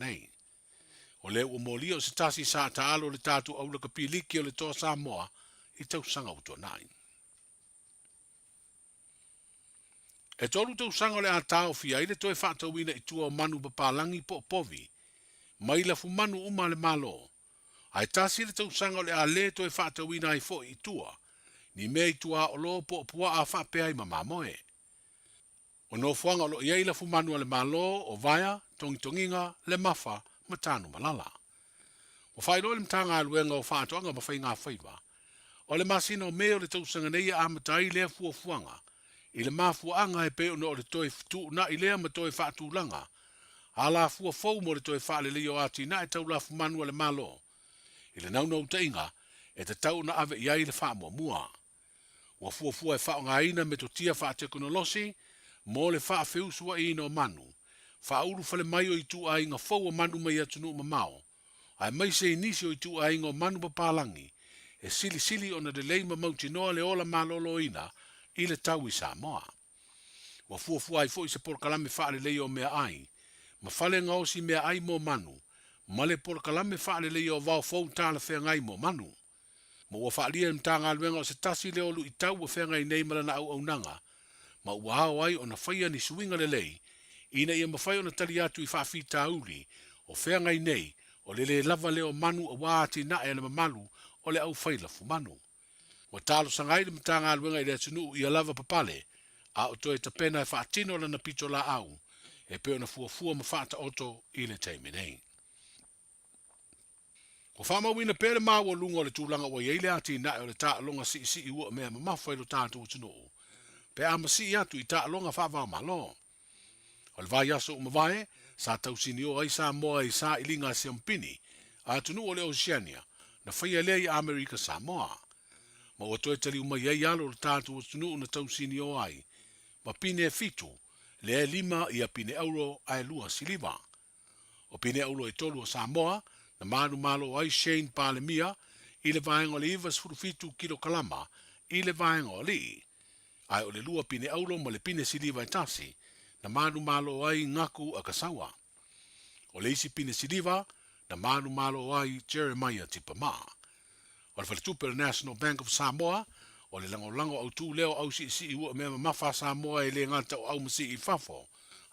nei. O le ua moli o se tasi sa taalo le tatu au le kapiliki o le toa Samoa i tausanga o tua nai. E tolu tausanga o le atao fia i le toe whaatauina i tua o manu papalangi po povi, mai la fu manu uma le malo. Ai tasi le tausanga o le a le toe whaatauina ai fo i tua, ni mea i tua o lo po pua a whapea i mamamoe. O no fuanga o lo iei la fu manu o le malo o vaya, tongitonginga, le mafa, matanu malala. O whairo le mtanga aluenga o whaatoanga ma whai ngā whaiva. O le masino meo le tausanga nei a matai lea fuanga. I le mafuanga e pe ono o le toi fitu na i lea ma toi whaatu langa. A la fua fau mo le toi whaale leo ati na e tau la fu manu o le malo. I le naunau tainga e te tau na ave iai le wha mua. Ua fua e whao ngā ina me to tia wha teknolosi, mo le wha whiusua i no manu. Wha uru whale mai o i tu a inga fau a manu mai atunu ma mao. Ai mai se inisi o i tu a inga o manu papalangi, e sili o na de leima mauti noa le ola malolo ina, i le tau i Samoa. Ua fua ai fo i se porkalame whaale lei o mea ai, ma whale ngaosi mea ai mo manu, ma le porkalame whaale lei o vau fau tāla whea ngai mo manu. Ma ua whaalia mtanga aluenga o se tasi le olu i tau o whea ngai nei marana au nanga, ma ua hao ai o na whaia ni suinga le lei, ina ia mawhai o na tali atu i whaafita uli, o whea ngai nei, o le lava leo manu a wāti na e na mamalu o le au whaila fu manu. Wa talo sangai le mtanga aluenga i le atunu i a lava papale, a o toe tapena e whaatino la na pito la au, e peo na fua ma whaata oto i le teime nei. Ko whamawina pere maua lunga o le tūlanga wa yeile ati na o le taa longa si i ua mea mamawhai lo tātu utunu. Pe ama si atu i taa longa whaavao malo. O le vai aso umawai, sa tausini o ai Samoa i sa ilinga siampini, a tunu o le Oceania, na whaia lea i Amerika Samoa. Ma ua toe tali uma iei alo le tātu utunu na tausini o ai, ma pine e fitu, le 5 i a pine euro a lua siliva. O pine euro e tolu o Samoa, na manu malo ai Shane Palemia, i le vaenga o le ivas furufitu kilo kalama, i le vaenga o li. Ai o le lua pine euro ma le pine siliva e tasi, na manu malo ai ngaku a kasawa. O le isi pine siliva, na manu malo ai Jeremiah Tipama. O le whaletupe le National Bank of Samoa, o le lango au tū leo au si i ua mea mawha Samoa e le ngata o au masi i whafo.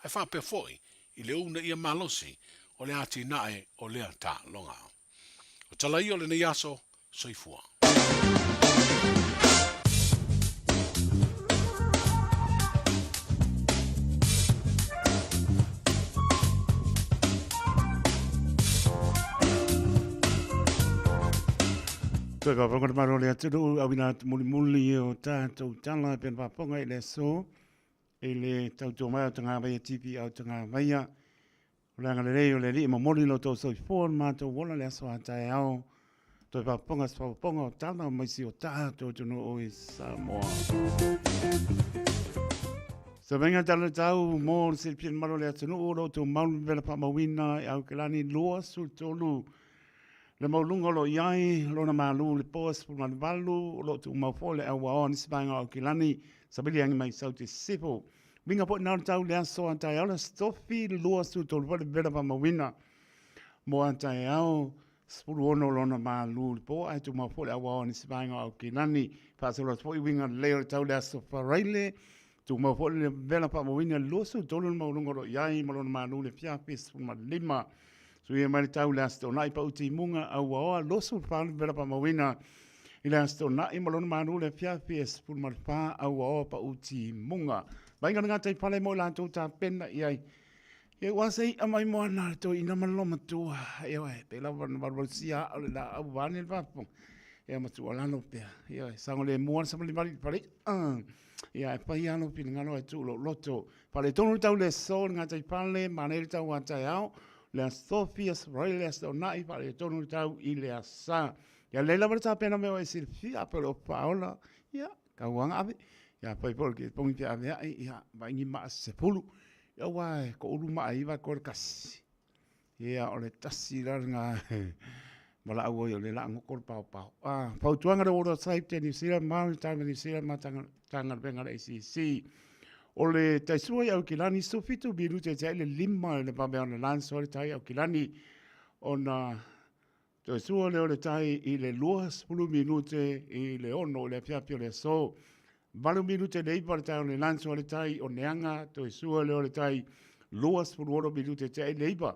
Ai whapea foi, i le una ia malosi, o le ati nae o lea ta longa. O talai o le nei aso, soifua. Toi ka whakona maro le aturu, awina muli o tātou tala pen whaponga i le so, i le tautua mai o tanga mai tipi au tanga mai o langa le rei o le ri ma mori lo tau soi fōn mātou wala le aso atai au, toi whaponga o tala o maisi o tātou tunu o i Samoa. So venga tala tau mō se pien maro le atunu o lo tau maulu vela pa mawina i au kelani loa sul tolu, le maulunga lo iai, lo na malu le pos pu man valu, lo tu maufole au wao nisi banga o kilani, sabili angi mai sauti sipo. Winga po nao tau le aso antai au, la stofi lua su tolu vale vera pa mawina. Mo antai au, spuru ono lo na malu le po, ai tu maufole au wao nisi banga o kilani, pasa lo spoi winga leo tau le aso faraile, tu maufole le vera pa mawina lua su tolu maulunga lo iai, ma lo na malu le fiapis pu man lima. So ia mai tau le asto nai pa uti munga au aoa losu whaanu vera pa mawina i le asto nai malona manu le fiafi e spun marwha au aoa pa uti munga. Vainga ngā tai pale mo lantou tā pena i ai. E wasei amai moana to ina maloma tua. E wai, pe lawa na warwausia au le la au vane le wapong. E matua lano pia. E wai, sango le muana samali mali pare. E ai, pai ano pina ngano e tu lo loto. Pale tonu tau le so ngā tai pale, manere tau atai au. Le Sofia Royal Esto nai pa le tonu tau i le asa. Ya le la ta pena me o esir fia pero Paola ya ka wanga ave. Ya pai porque pongi te ave ya vai ni ma se pulu. Ya wai ko ulu ma ai va kor kasi. Ya ole tasi la nga. Mala au yo le la ngokor pau pau. Pau tuanga de oro sai te ni sira ma tanga ni sira ma tanga venga le si. O le taisua au kilani so fitu minute te le lima le pa me ona lanso le tai au kilani ona taisua le o le tai i le luas pulu minute i le ono le piapio le so. Valu minute le ipa le tai o le lanso le tai o neanga taisua le o le tai luas pulu oro minute te le ipa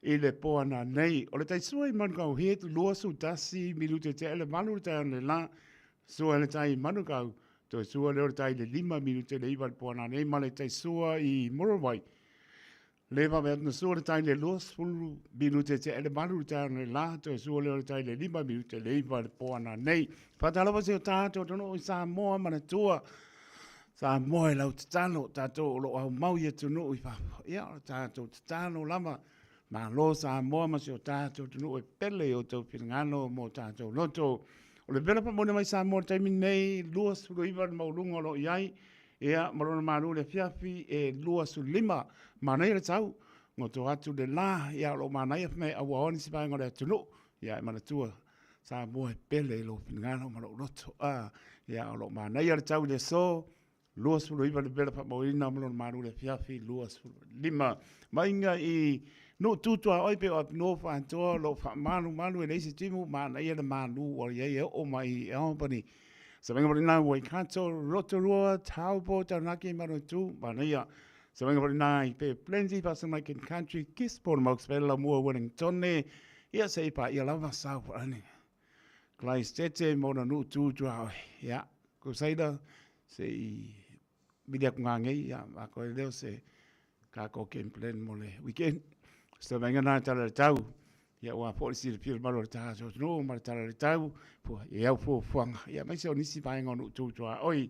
i le poa na nei. O le taisua i manu kau hetu luas u tasi minute te le valu le tai o le la so le tai manu kau to sua le tai le 5 minute le iwa po na nei male tai sua i Morovai le va ver no sua le tai le los fulu minute te ele malu tai le la to sua le tai le 5 minute le iwa po na nei patala va se ta to no Samoa mana tua Samoa la tano ta to lo au mau ye to no i fa ya ta to tano lama ma lo Samoa ma se ta to no e pele o to pingano mo ta to loto o le vela pa mone mai sa mo taimi nei lua su iwa maulunga lo iai ea marona maru le fiafi e lua su lima manai le tau ngo to atu le la ea lo manai me awa oni si pai ngore atu no ea e manatua sa mo e pele lo pingano ma lo loto ea lo manai le tau le so lua su iwa le vela pa moina marona maru le fiafi lua su lima mainga i no tutua oi pe op no fa to lo fa malu e leisi timu ma na ia malu o ia o mai e company so venga por na we canto roto roa taupo tanaki manu tu ma na ia so venga por na pe plenty person like in country kiss por mox bella mo winning tonne ia sei pa ia lava sa ani klai stete mo na no tutua ia ko saida sei bidia kungangi ia ma ko leo se ka ko ken plan mo le weekend so venga na tala tau ia wa polisi le pil malo ta so no ma tala tau po ia fo fanga ia mai se nisi vai ngonu tu oi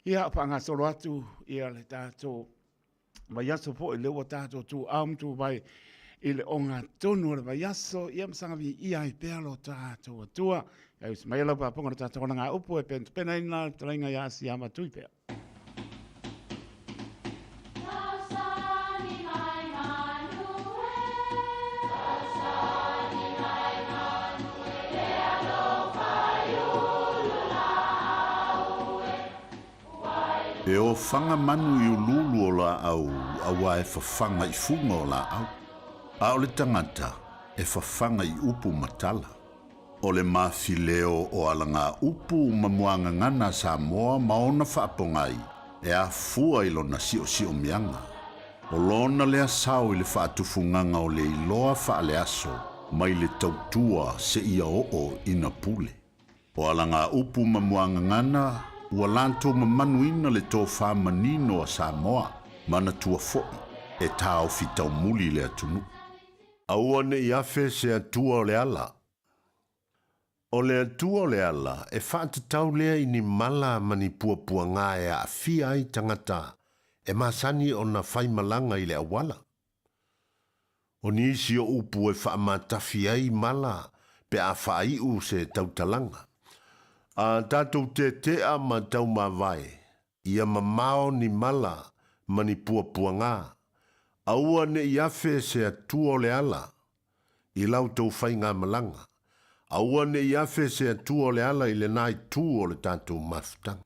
ia fanga solo atu ia le ta to vai aso fo le wa ta to tu am tu vai il onga tonu le vai aso ia msanga vi ia i pelo ta to tua ia mai la pa ponga ta to nga upo e pen pena ina trenga ia si ama tu pe E o whanga manu i ululu o la au, awa e whawhanga i funga o la au. A o le tangata, e whawhanga i upu matala. O le mawhileo o alanga upu mamuanga ngana Samoa maona whaapongai, e a fua i lona sio mianga. O lona lea sao i le whaatufunganga o le iloa whaale aso, mai le tautua se ia o ina pule. O alanga upu mamuanga ngana, ua lanto mamanuina le tō whamanino a Samoa, mana tua fo'i, e tāo fitau muli le atunu. Aua ne i afe se atua o le ala. O le atua o le ala, e whaatatau lea i ni mala mani puapua ngā e a fia ai tangata, e masani o na whaimalanga i le awala. O ni isi o upu e whaamatafi ai mala, pe a whaiu se tautalanga. A tātou te a ma tau ma vai, ia mamao ni mala mani puapua ngā. Aua ne i afe se atua o le ala, i lau tau whai ngā malanga. Aua ne i afe se atua o le ala i le nai tū o le tātou mafutanga.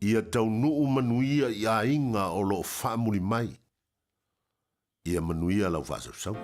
Ia tau nuu manuia i a inga o lo whaamuri mai. Ia manuia lau whasau.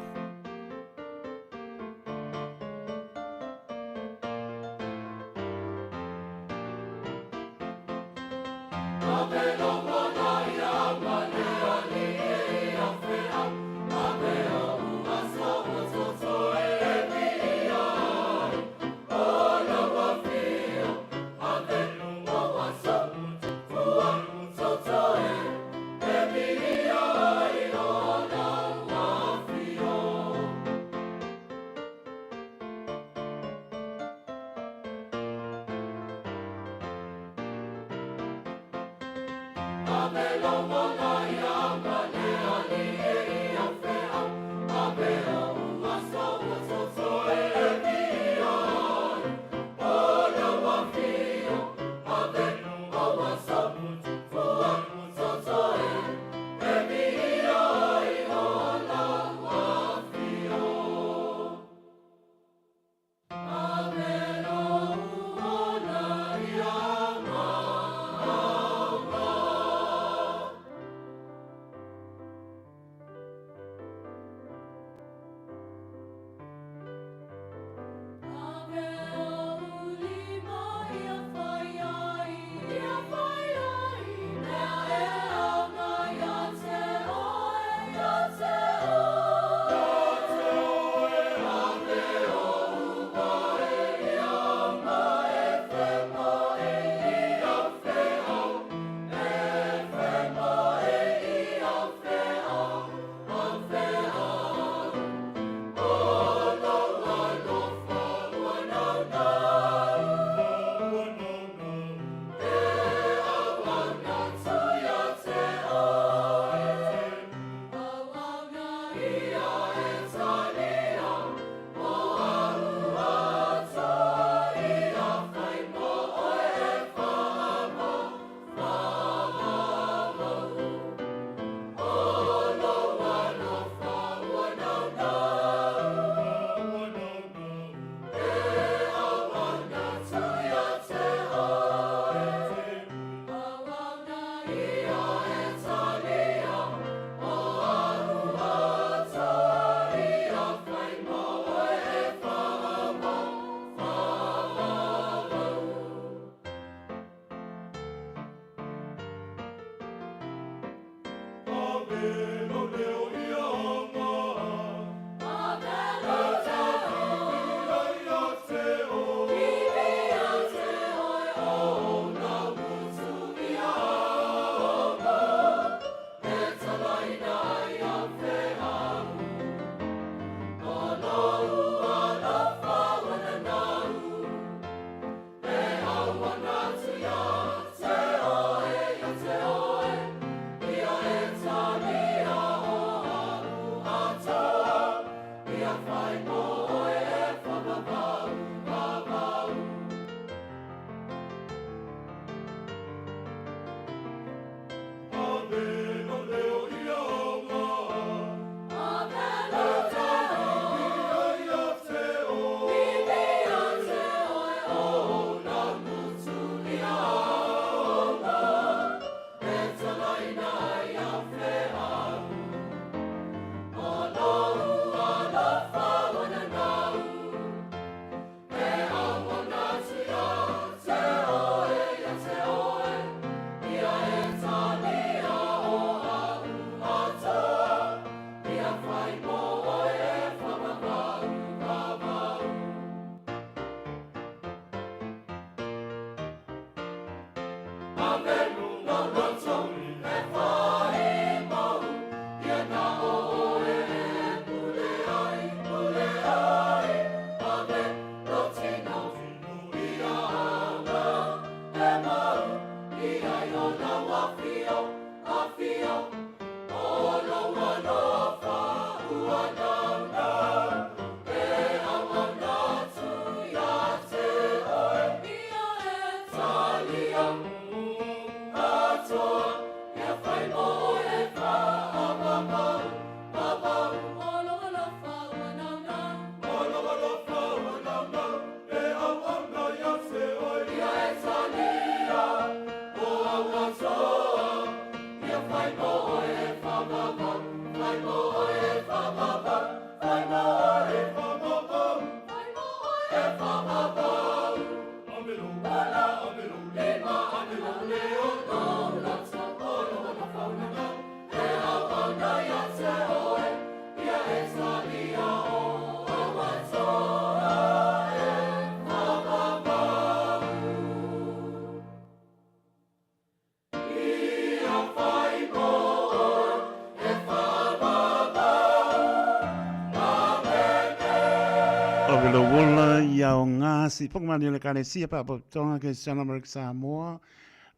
O velo wola ia o ngā si whakamani le kane sia pa po tonga ke Sana Amerika Samoa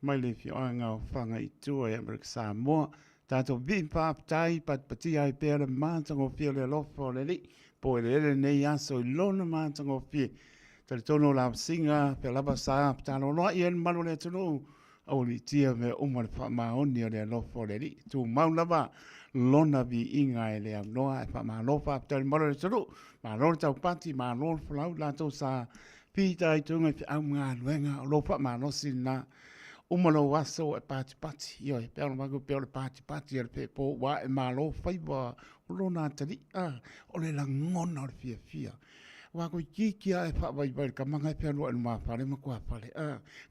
mai le fio anga o whanga i tua e Amerika Samoa tātou vi pa aptai pat pati ai pēra mātango fia le lofo le li po ele ele nei aso i lona mātango fia tari tono la singa pe laba sa aptano loa i en manu le tunu au li tia me umar wha maoni o le lofo le li tu mau laba lona vi inga e le noa e wha malofa aptari manu le tunu ma lor tau pati ma lor flau la tau sa pita i tunga fi au ngā luenga o lo wha ma losi na umalo waso e pati pati io e peolo magu peolo pati pati e pe po wa e ma lo faiwa o lo nā tari o le la ngona o le fia fia wa ko kikia e wha vai vai ka manga e peolo e ma pare ma kua pare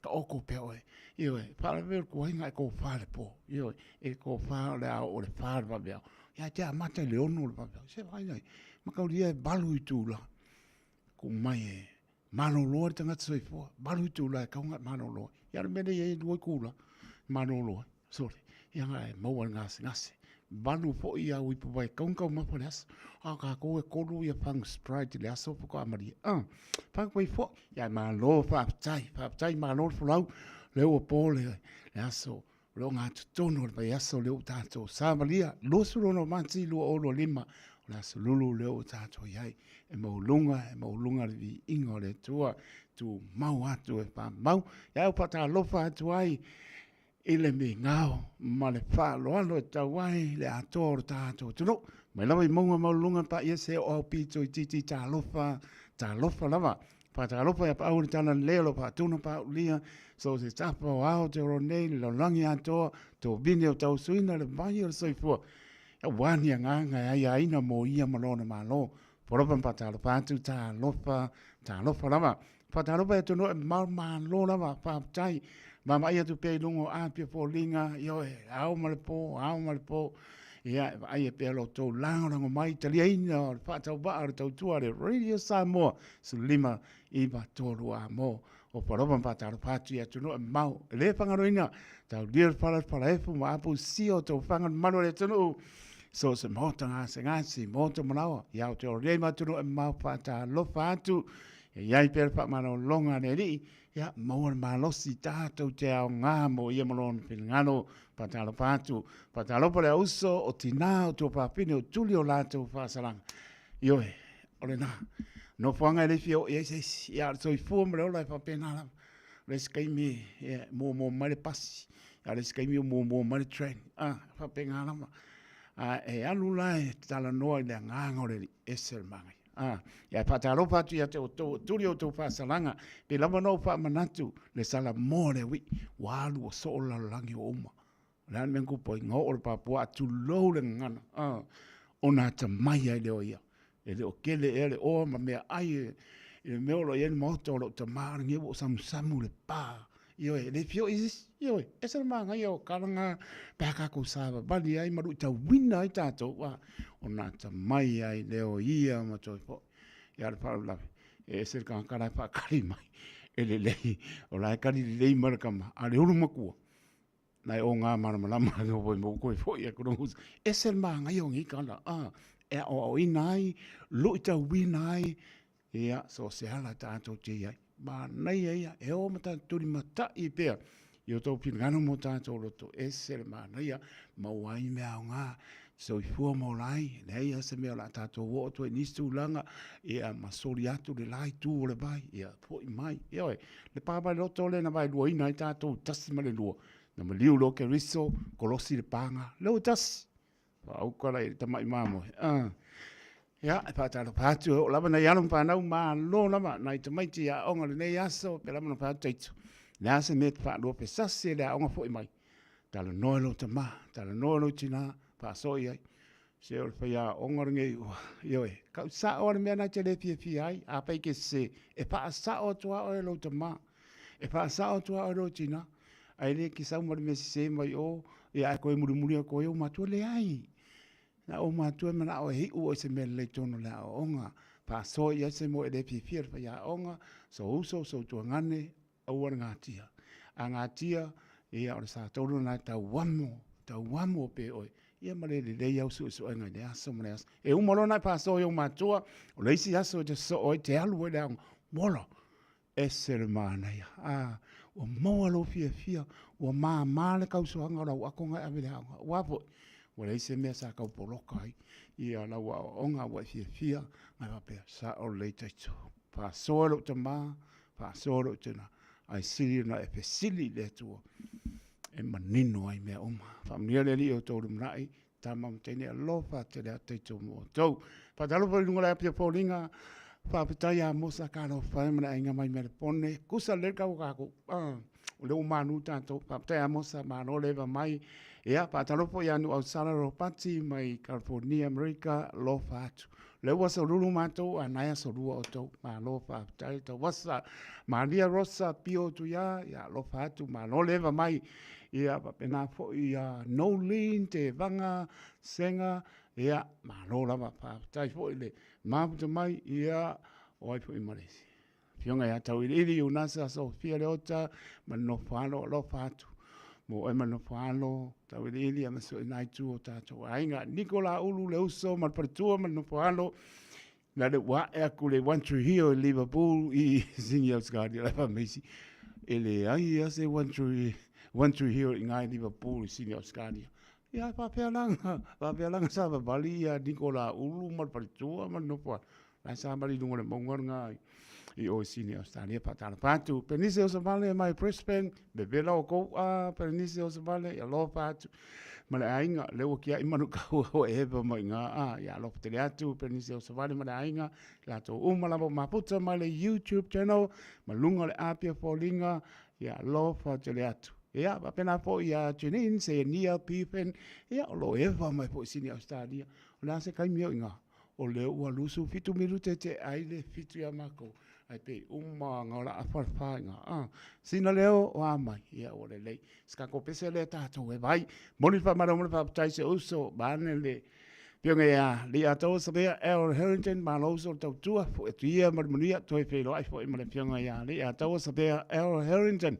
ka oko peo e io e pare veo kua hinga e ko whare po io e ko whare le au o le whare va veo ia te a mata le ono le va veo se vai nei makauria e balu i tūla. Ko mai e mano loa te ngata soifua. Balu i tūla e kaunga mano loa. Ia mene e duai kūla. Mano loa. Sorry. Ia ngā e maua ngasi ngasi. Balu po i au i puwai kaungkau mapa le aso. A ka koe kolu ia pang Sprite le aso puko amaria. Pang koe fo. Ia mano whaaptai. Whaaptai mano fulau. Leo a po le aso. Leo ngā tutono le pai aso leo tātou. Sāmalia. Losu rono manti lua olo lima. La lulu leo tātou iai, e maulunga le vi ingo le tua, tu mau atu e pa mau, iau pata lofa atu ai, ile mi ngao, ma le wha loalo e tau ai, le ator tātou tuno, mai lawa i maunga maulunga pa ia se o pito i titi tā lofa lava, pa tā lofa ia pa au ni tana leo pa tuna pa ulia, so se tapa o ao te ronei, le langi atoa, to bine o tau suina, le mai o soifua, wani a nganga ai aina mo ia malona malo. Poropan patalo patu ta lofa lama. Patalo pa eto no e mal malo lama patai. Mama ia tu pe lungo a pe polinga yo e au malepo. Ia ai pe lo to lango ngo mai taliaina patau ba ar tau tua le Radio Samoa sulima i ba tolu a mo. O poropan patalo patu ia tu no e mau. Le pangaroina tau dir para efu ma apu sio to fangan malo le tonu. So se mota ngasi mota manawa ia te o rei matunu e mau pata lofa atu e iai per pa mano longa ne ri ia mau malosi tātou te ao ngā mo ia malon pilngano pata lofa atu pata lofa le uso o tina o tō papine o tuli o lātou whasaranga ioe ole nā no whanga e rewhio e se ia so i fuam reo lai whapena le skaimi mo mare pasi ia le skaimi mo mare train whapenga lama e alu lai tala noa i le nganga o le esel mangai. Ia pataro patu ia te o turi o tō whasalanga, pe lama no wha manatu le sala mōre wi, walu o sola langi o uma. Lean mengu po i ngō o le papua atu lou le ngana. O nā ta mai ai leo ia. E le o kele e le o ma mea ai e le meolo i eni maoto o lo ta maarangi o samu le pā. Ioe, le fio isis, ioe, esel manga io, karanga paka ko sava, bali ai maru ta wina ai tātou, o nā ta mai ai leo ia ma toi po, ia le paru lawe, e esel ka karai pa kari mai, e le lei, o lai kari le lei marakama, a le uru makua, nai o ngā maramalama, o voi mo koe fo, ia kurungus, esel manga io ngi kala, e o ina ai, lo ta wina ai, ia, so se hala tātou te iai, ma nei ia e o mata turi mata i pea i o tau pingano mo tātou roto e sere ma nei ia ma wai mea o ngā so i fua mo lai nei ia se mea la tātou o to e nistu langa ia ma sori atu le lai tu o le bai ia po i mai ia oe le pāpai roto le na vai lua ina i tātou tasi ma le lua na ma liu lo ke riso kolosi le panga leo tasi pa au kara i tamai mamo ia, e pātara pātu, o lama nei anum pānau mā lo lama, nai te maiti a onga le nei aso, pe lama na pātu teitu. Le ase me te pātua pe sase le a onga fo i mai. Tala noelo te mā, tala noelo tina, pāsoi ai. Se o le whai a onga ringei, ioe, kau sa o le mea nai te le pia ai, a pei ke se, e pā sa o tua o e lo te mā, e pā sa o tua o e lo tina, ai le ki sau mari me se mai o, e a koe muri a koe o matua le ai. Na o matua mana o hei o se mele le tono le a onga. Pa so ia se mo e le pifir pa ia onga. So uso so tua ngane au ar ngātia. A ngātia ia o le sa toro na tau wamo pe oi. ia ma le au su ngai le aso ma le aso. E umolo na pa so yo matua, o le isi aso te so o te alu e le ang, molo, e se le mana ia. O moa lo fia, o maa le kau so anga rau ako ngai ame le anga. Wapo, o le isi mea sa kau poloka ai, ia la wa onga wa fia, ngai wapea sa o le taitu. Pa so lo te maa, pa so lo te na, ai sili na e pe sili le tua. E manino ai mea oma. Whamia le li o tōru mrai, tā mam tene alofa te rea teitu mo tau. Patalofa lunga lai apia pōringa, whapitai a mosa kāno whaimana inga mai mea pone, kusa le kau kako, o leo manu tātou, whapitai a mosa mano lewa mai, ea patalofa i anu au Salaro Pati mai California, Amerika, lofa atu. Leo wasa ruru mātou, a naia so rua o tau, ma lofa whapitai, tau wasa Maria Rosa Pio tuia, ia lofa atu, mano lewa mai, ia pena fo ia no lean te vanga senga ia malo lava pa tai fo ile mapu mai ia oi fo i Malaysia fionga ia tau ili unasa so fia le ota mano falo lo fatu mo e mano falo tau ili ama so nai tu o tato ainga Nicola ulu le uso mal pertua mano falo na le wa e akule want to hear Liverpool i singi aus guardia la famisi ele ai ase want to hear ingai Liverpool sini Australia. Ya papealanga sa bali ya Nicola ulu mal paritua mal no pa. La sa bali dungo le mongon ngai i o sini Australia patala patu. Penise o sabale mai Brisbane bebela o ko penise o sabale ya lo patu. Mala ainga le o kia imanu ka o eva mai nga ya lo tele atu penise o sabale mala ainga la to umala mo maputa mai le YouTube channel malunga le apia folinga ya lo fa tele atu. Ia, pena po ia tunin se nia pipen, ia lo eva mai po sini Australia. O la se kai mio inga, o leo ua lusu fitu minute te aile fitu ya mako. Ai pe uma ngora afarfa inga. Sina leo o amai, ia o le lei. Ska ko pese le tato e vai. Moni pa mara moni pa tai se uso, bane le. Pionga ia, li ato sabea El Harrington maloso tau tua, fo e tuia marmonia, toi felo ai fo i mara pionga ia. Li ato sabea El Harrington.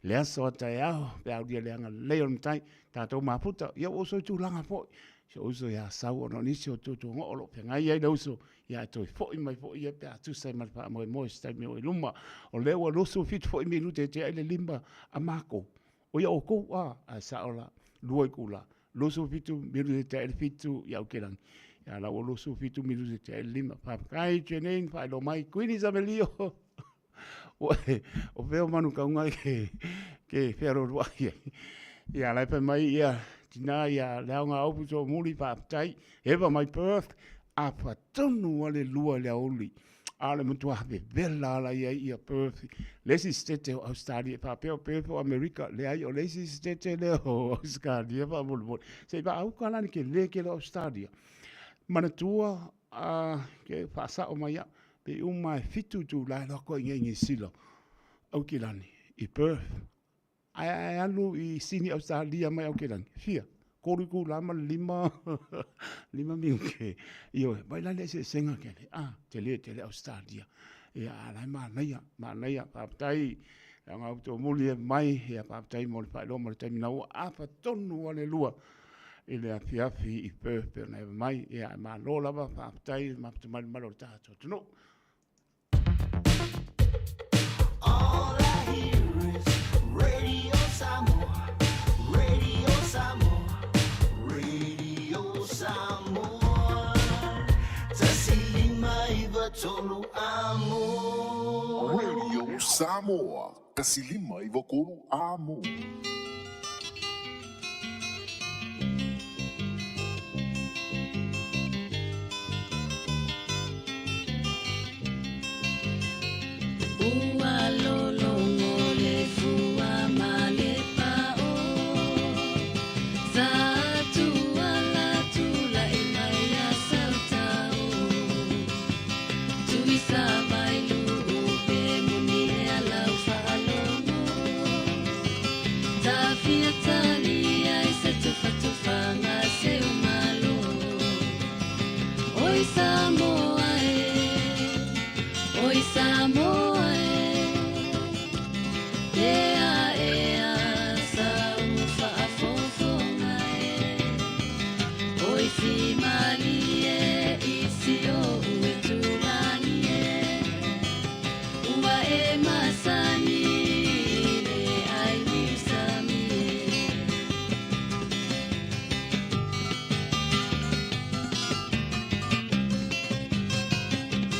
Lea so tai au, pe au dia leanga leon tai, tātou maputa, ia oso tu langa fo, se oso ia sau ono nisi o tutu ngolo, pe ngai ai dauso, ia toi fo i mai fo ia pe atu sai marpa moe moe stai meo i luma, o lewa loso fit fo i minute te aile limba a mako, o ia o kou a saola, luai kula, loso fitu minute te aile fitu ia ukelang, ia la o loso fitu minute te aile lima, papai chening, pai lo mai, kuini zamelio, o veo manu kaunga ke whero ruai. Ia leipa mai ia tina ia leonga aupu so muli whaapatai. Hewa mai Perth a whatonu ale lua lea oli. Ale mutu hape vela ala ia Perth. Lesi stete o Australia. Whapeo Perth o Amerika. Lea i o lesi stete leo o Australia. Whamulumul. Se iwa au kalani ke leke le Australia. Manatua ke whaasa o mai ia. Pe umai fitu tu lai loko ingengi silo. Au kilani, i Perth. Ai alu i sini Australia mai au kilani. Fia, koriku lama lima minke. Io, vai la lese senga kele. Tele Australia. Ia, alai maanaia, papatai. Ang auto muli mai, ia papatai mo le pailo mo le taminau. Apa tonu ale lua. Ile afi i Perth, pe na mai, ia malola ba papatai, mapatamai malo tato. Tuno. All I hear is Radio Samoa, Radio Samoa, Radio Samoa. Tasilima iwa tolu amo. Radio Samoa, kasilima iwa kolu amo.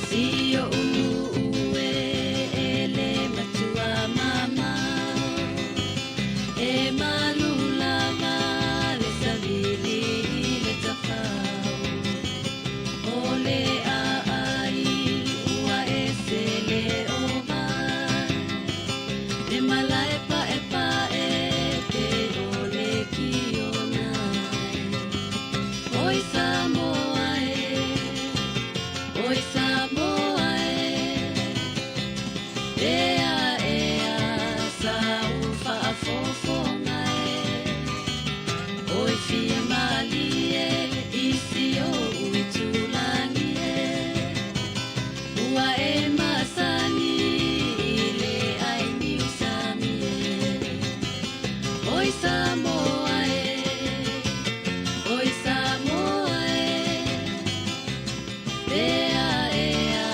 Sio ue ele matua mama e malula le savili le tafau ole a ai ua esele o mai le malai pa e te ole ki o nai oi Samoa oi Samoa ea sa ufa fofonga oi fia mali isi o uitulani ua masani le ai ni usami oi Samoa oi Samoa ea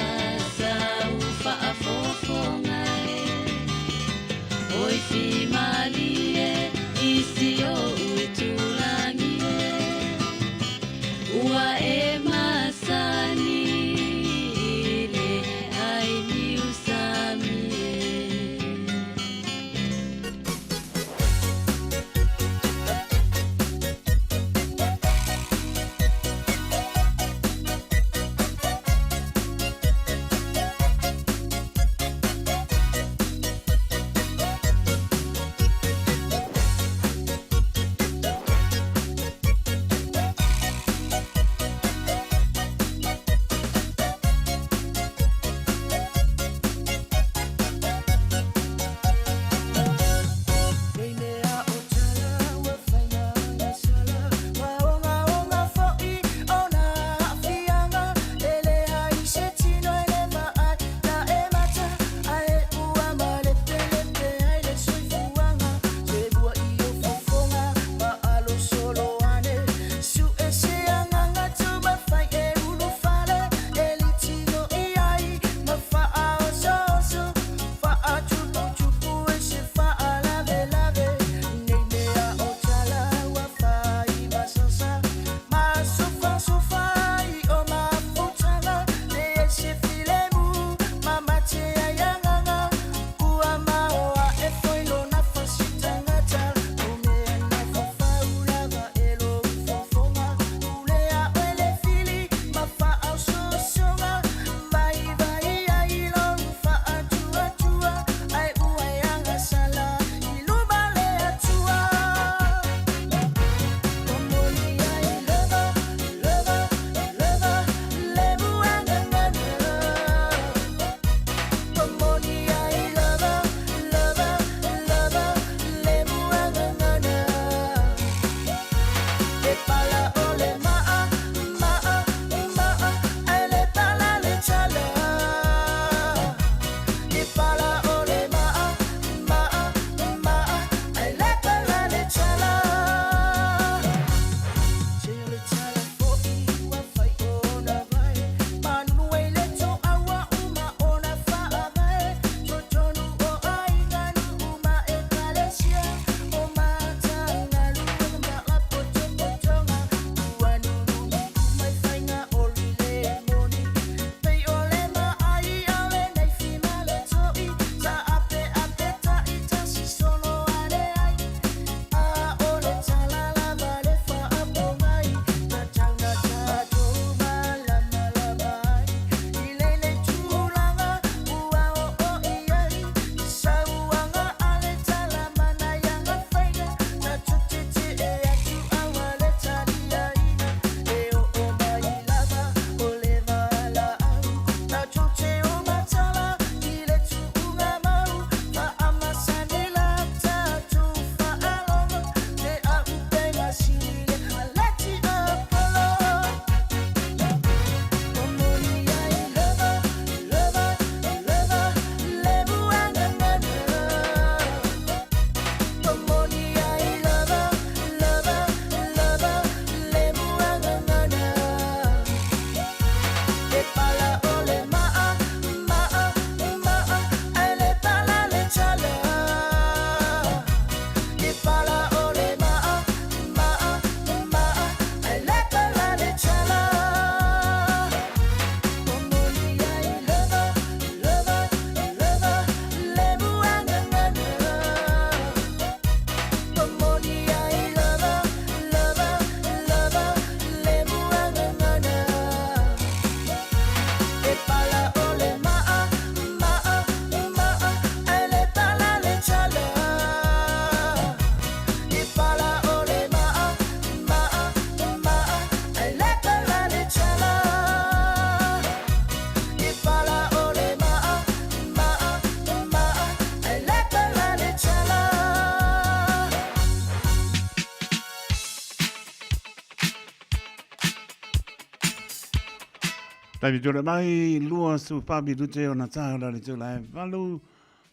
Tai tu mai lua su fabi tu te ona ta la tu la valu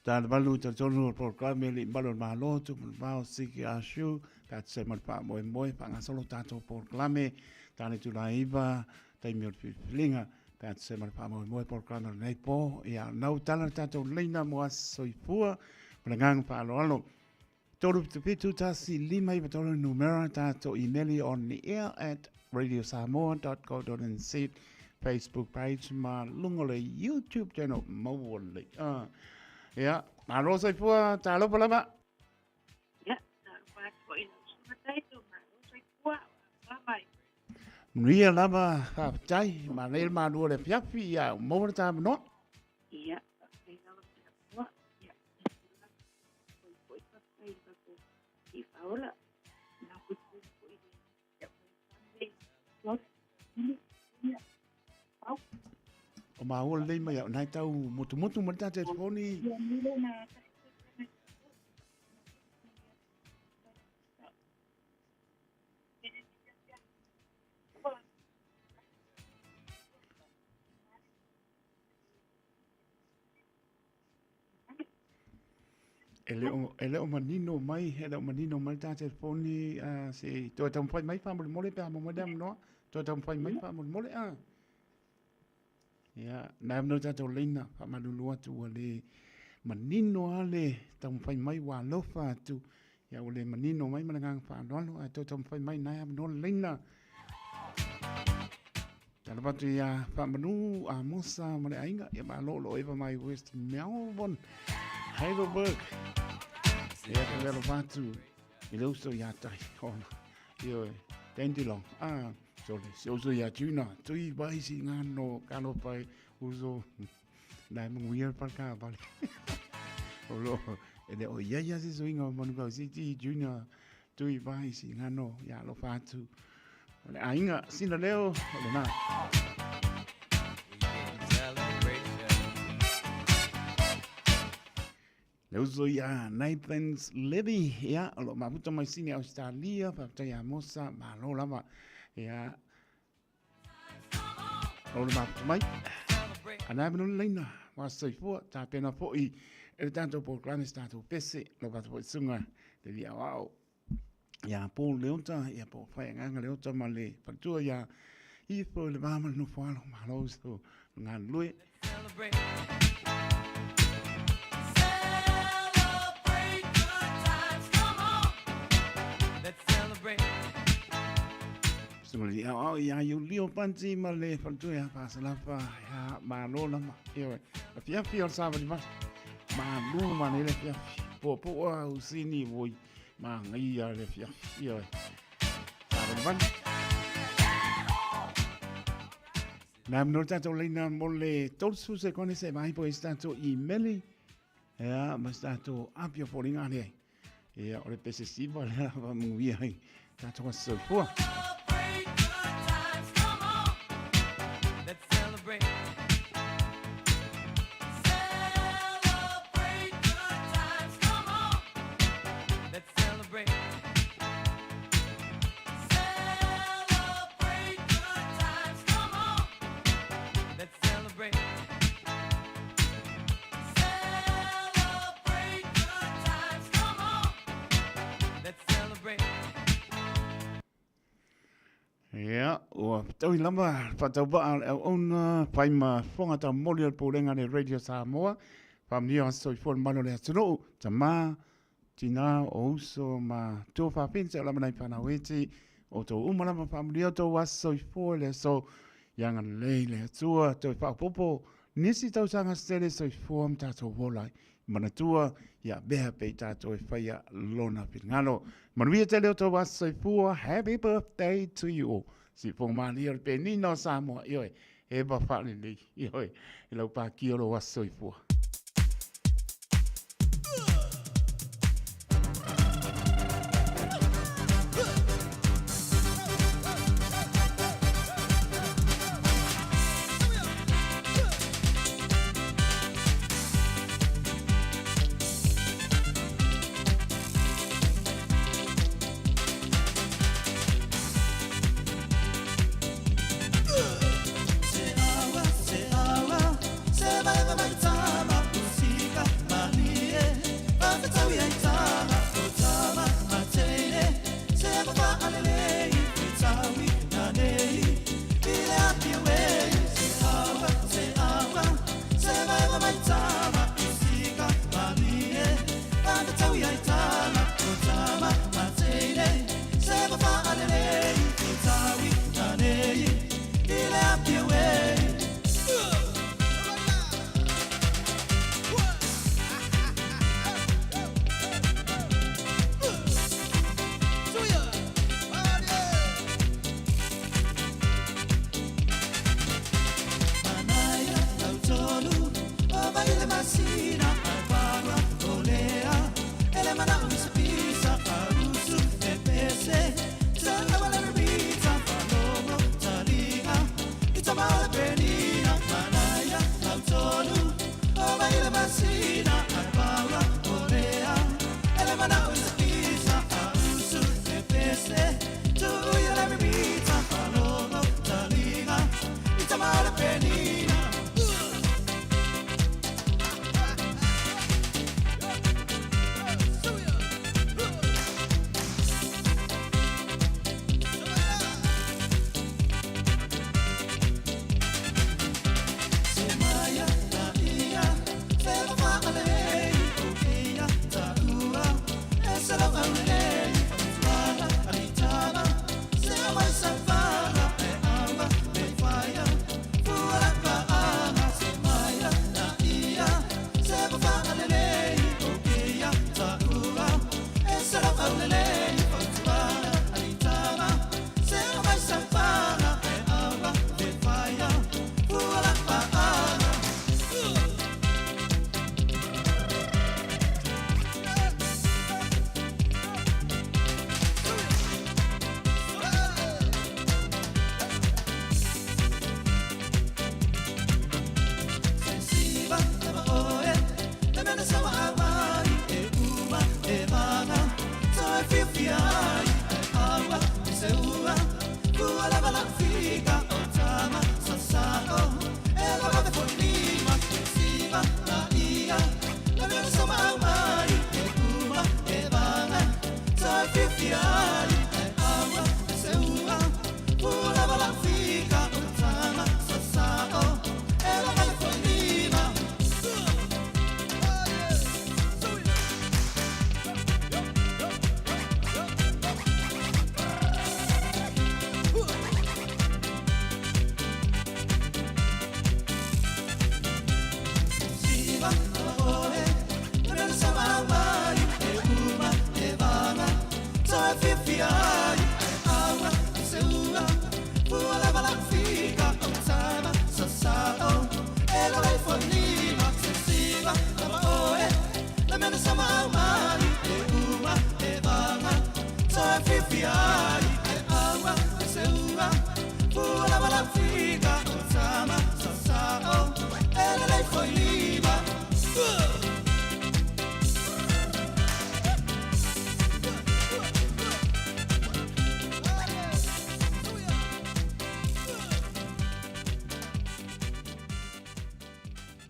ta valu ta tonu program li balon ma lo tu ma siki ashu ta se mal pa mo pa nga solo ta to program ta ni tu la iba ta mi linga ta se mal pa mo program nei po ya nau tala ta to lina mo soifua ngang pa lo Tolu te pitu tasi lima i patolu numera tato emaili on the air at radiosamoa.co.nz Facebook page ma lungole YouTube channel mawole. Ya, maro sai pua talo palama. Ya, tarupa ko ina sumatay to maro sai kuwa mamay. Ria lama chai ma leil ma dua le fiafi ya mawole ta no. Ya, ay na kuwa. Ya. Ko ito ay ko. Ipaola. Na ko ko ina. Ya ko Sunday. Lot. Ya. Au. O ma ole le ma ya nai tau mutu mo ta te phone. Ya milo na. Ele o manino mai ta telefoni se to tam fai mai fa mole pa mo madam no to tam fai mai fa mole ya na no ta to lina fa malulu tu ole manino ale tam fai mai wa lo fa tu ya ole manino mai mangang fa no to tam fai mai na no lina Tala batu ya fa manu a mosa male ainga ya ba lo eva mai West Melbourne Heidelberg Ya kalau batu Ilo so ya tai Ona Yo Tendi long So ya tuna Tui bai si ngano Kalau pai Uso Dai menguir palka balik Olo Ele o ya si so inga Manu kau si ti tuna Tui bai si ngano Ya lo batu Ainga Sina leo Ole na Leo so ya Nathan's Levy ya lo mabuto mai sini Australia pa ya mosa ma lo lama ya lo mabuto mai ana bino leina wa sai fo ta pena fo I el tanto por gran stato pese lo va to sunga de dia wow ya po leonta ya po fa nga leonta male pa tu ya I fo le mama no fo ma lo so nga lui Sumali ya you leo panti male fantu ya pasalafa ya malo lama yo afia fio saba di mas malu manele fia po usini voi ma ngai ya le fia yo saba di ban nam no tato lina mole tol su se con ese mai po stato email ya ma stato ampio foringane ya ore pese si vale va muy bien tato so fu Ya, tau lama patau ba on pai ma fonga ta molial polenga ne Radio Samoa. Pam ni on so for mano le tro tama tina o so ma to fa pinse la mana pana weti o to umana ma pam ni to was so for le so yang le tua to fa popo nisi tau sanga stele so form ta to vola mana tua ya beha pe ta to fa ya lona pingalo manuia tele to was so for happy birthday to you si po mali al penino Samoa yo e ba fa ni yo e lo pa ki lo was so for Samoa.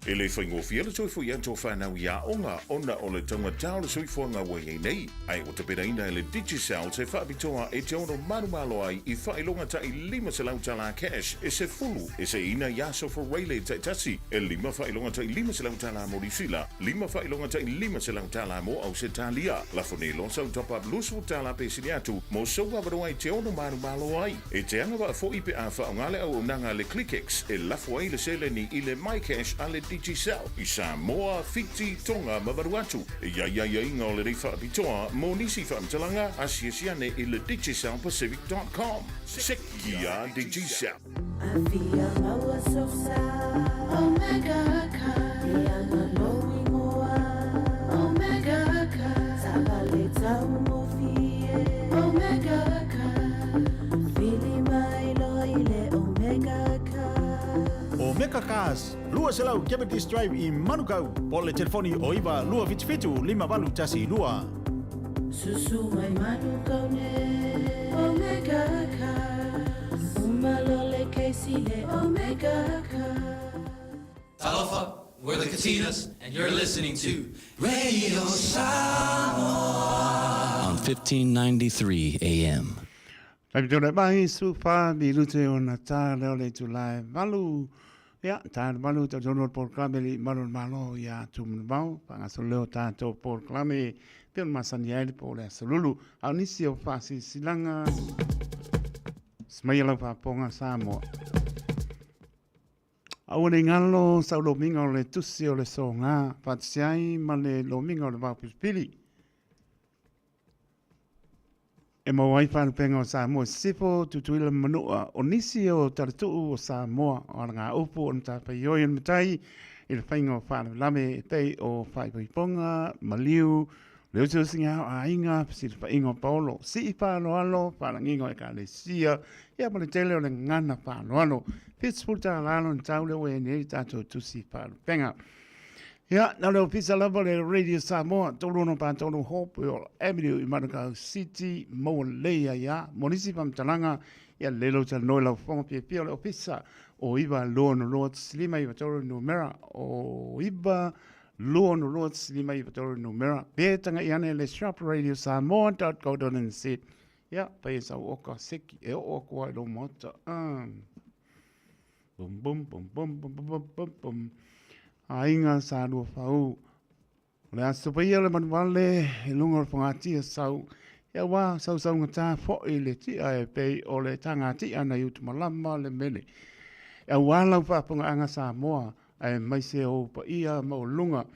E le whaingofia le toi fwy anto whanau ia onga ona o le taunga tau le soifuanga wai nei. Ai o te peraina e le Digicel te whaapitoa e te ono marumalo ai I whailonga ta I 5 se lautala cash e se fulu e se ina yaso for Rayleigh te tasi e 5 whailonga ta I 5 se lautala mo Risila 5 whailonga ta I 5 se lautala mo au se talia la fone lonsa top up lusu tala pe siniatu mo soa varo ai te ono marumalo ai e te anga wa fo ipe a whaongale au nanga le ClickX e lafo ai le sele ni I le MyCash a le Digicel I Samoa, Fiti, Tonga, Mavaruatu. Ia inga o le rei whaapitoa, mo nisi whaamtalanga, asiasiane I le digicelpacific.com. Sekia Digicel. Avia maua sosa, Omega Ka, Iana lowi moa, Omega Ka, Sabale tau mofie, Omega Ka, Fili mai loile Omega Ka. O Meka Cars, lua selau Cavendish Drive I Manukau. O le telefoni o iwa lua fitu 5 tasi lua. Susu mai manukau ne, Omega Ka, Umalole keisi le Omega Ka. Aloha, we're the Katinas, and you're listening to Radio Samoa on 1593 AM. Lai tōna mai su wha mi rute o na tā leo le tu lai malu. Ia, tā malu ta tono porklame li malu malo ia tumu mau. Pangaso leo tātou porklame pio masani aile po le asalulu. Au nisi o whasi silanga. Smai lau whaponga Samoa. Au ne ngalo sau lo minga o le tusi o le so ngā. Whatisiai ma le lo minga o le wapusipili. E mo wai whanu penga o Samoa sifo tutuila manua o nisi o taratuu o Samoa o ngā upu o nta whaioi an matai I le whainga o whanu lame e pei o whaipoiponga, maliu, leo teo singa o ainga, pisi le whainga o paolo, si I whano alo, whanangingo e ka le sia, ia ma le tele o le ngana whano alo, Fitzputa lalo ni tau leo e neri tato tusi whanu penga. Ia, nā leo pisa lava le Radio Samoa, tolu no pātolu hopu o Avenue I Manukau City, mo leia ia, monisi pamtalanga, ia lelo ta noi lau whonga pia pia leo pisa, o iwa loa no loa tsilima I watoro numera, o iwa loa no loa tsilima I watoro numera, pētanga I ane le shopradiossamoa.co.nz, ia, pai sa oka seki, e oka wai lo mota, bum bum bum bum bum bum bum bum. Ainga sa lua whau. Le aso paia le manuale, e lunga o whangatia sau. Ia wā, sau ngatā fo I le tia e pei o le tanga tia na iutu malama le mele. Ia wā lau whapunga anga Samoa, e maise o paia mau lunga,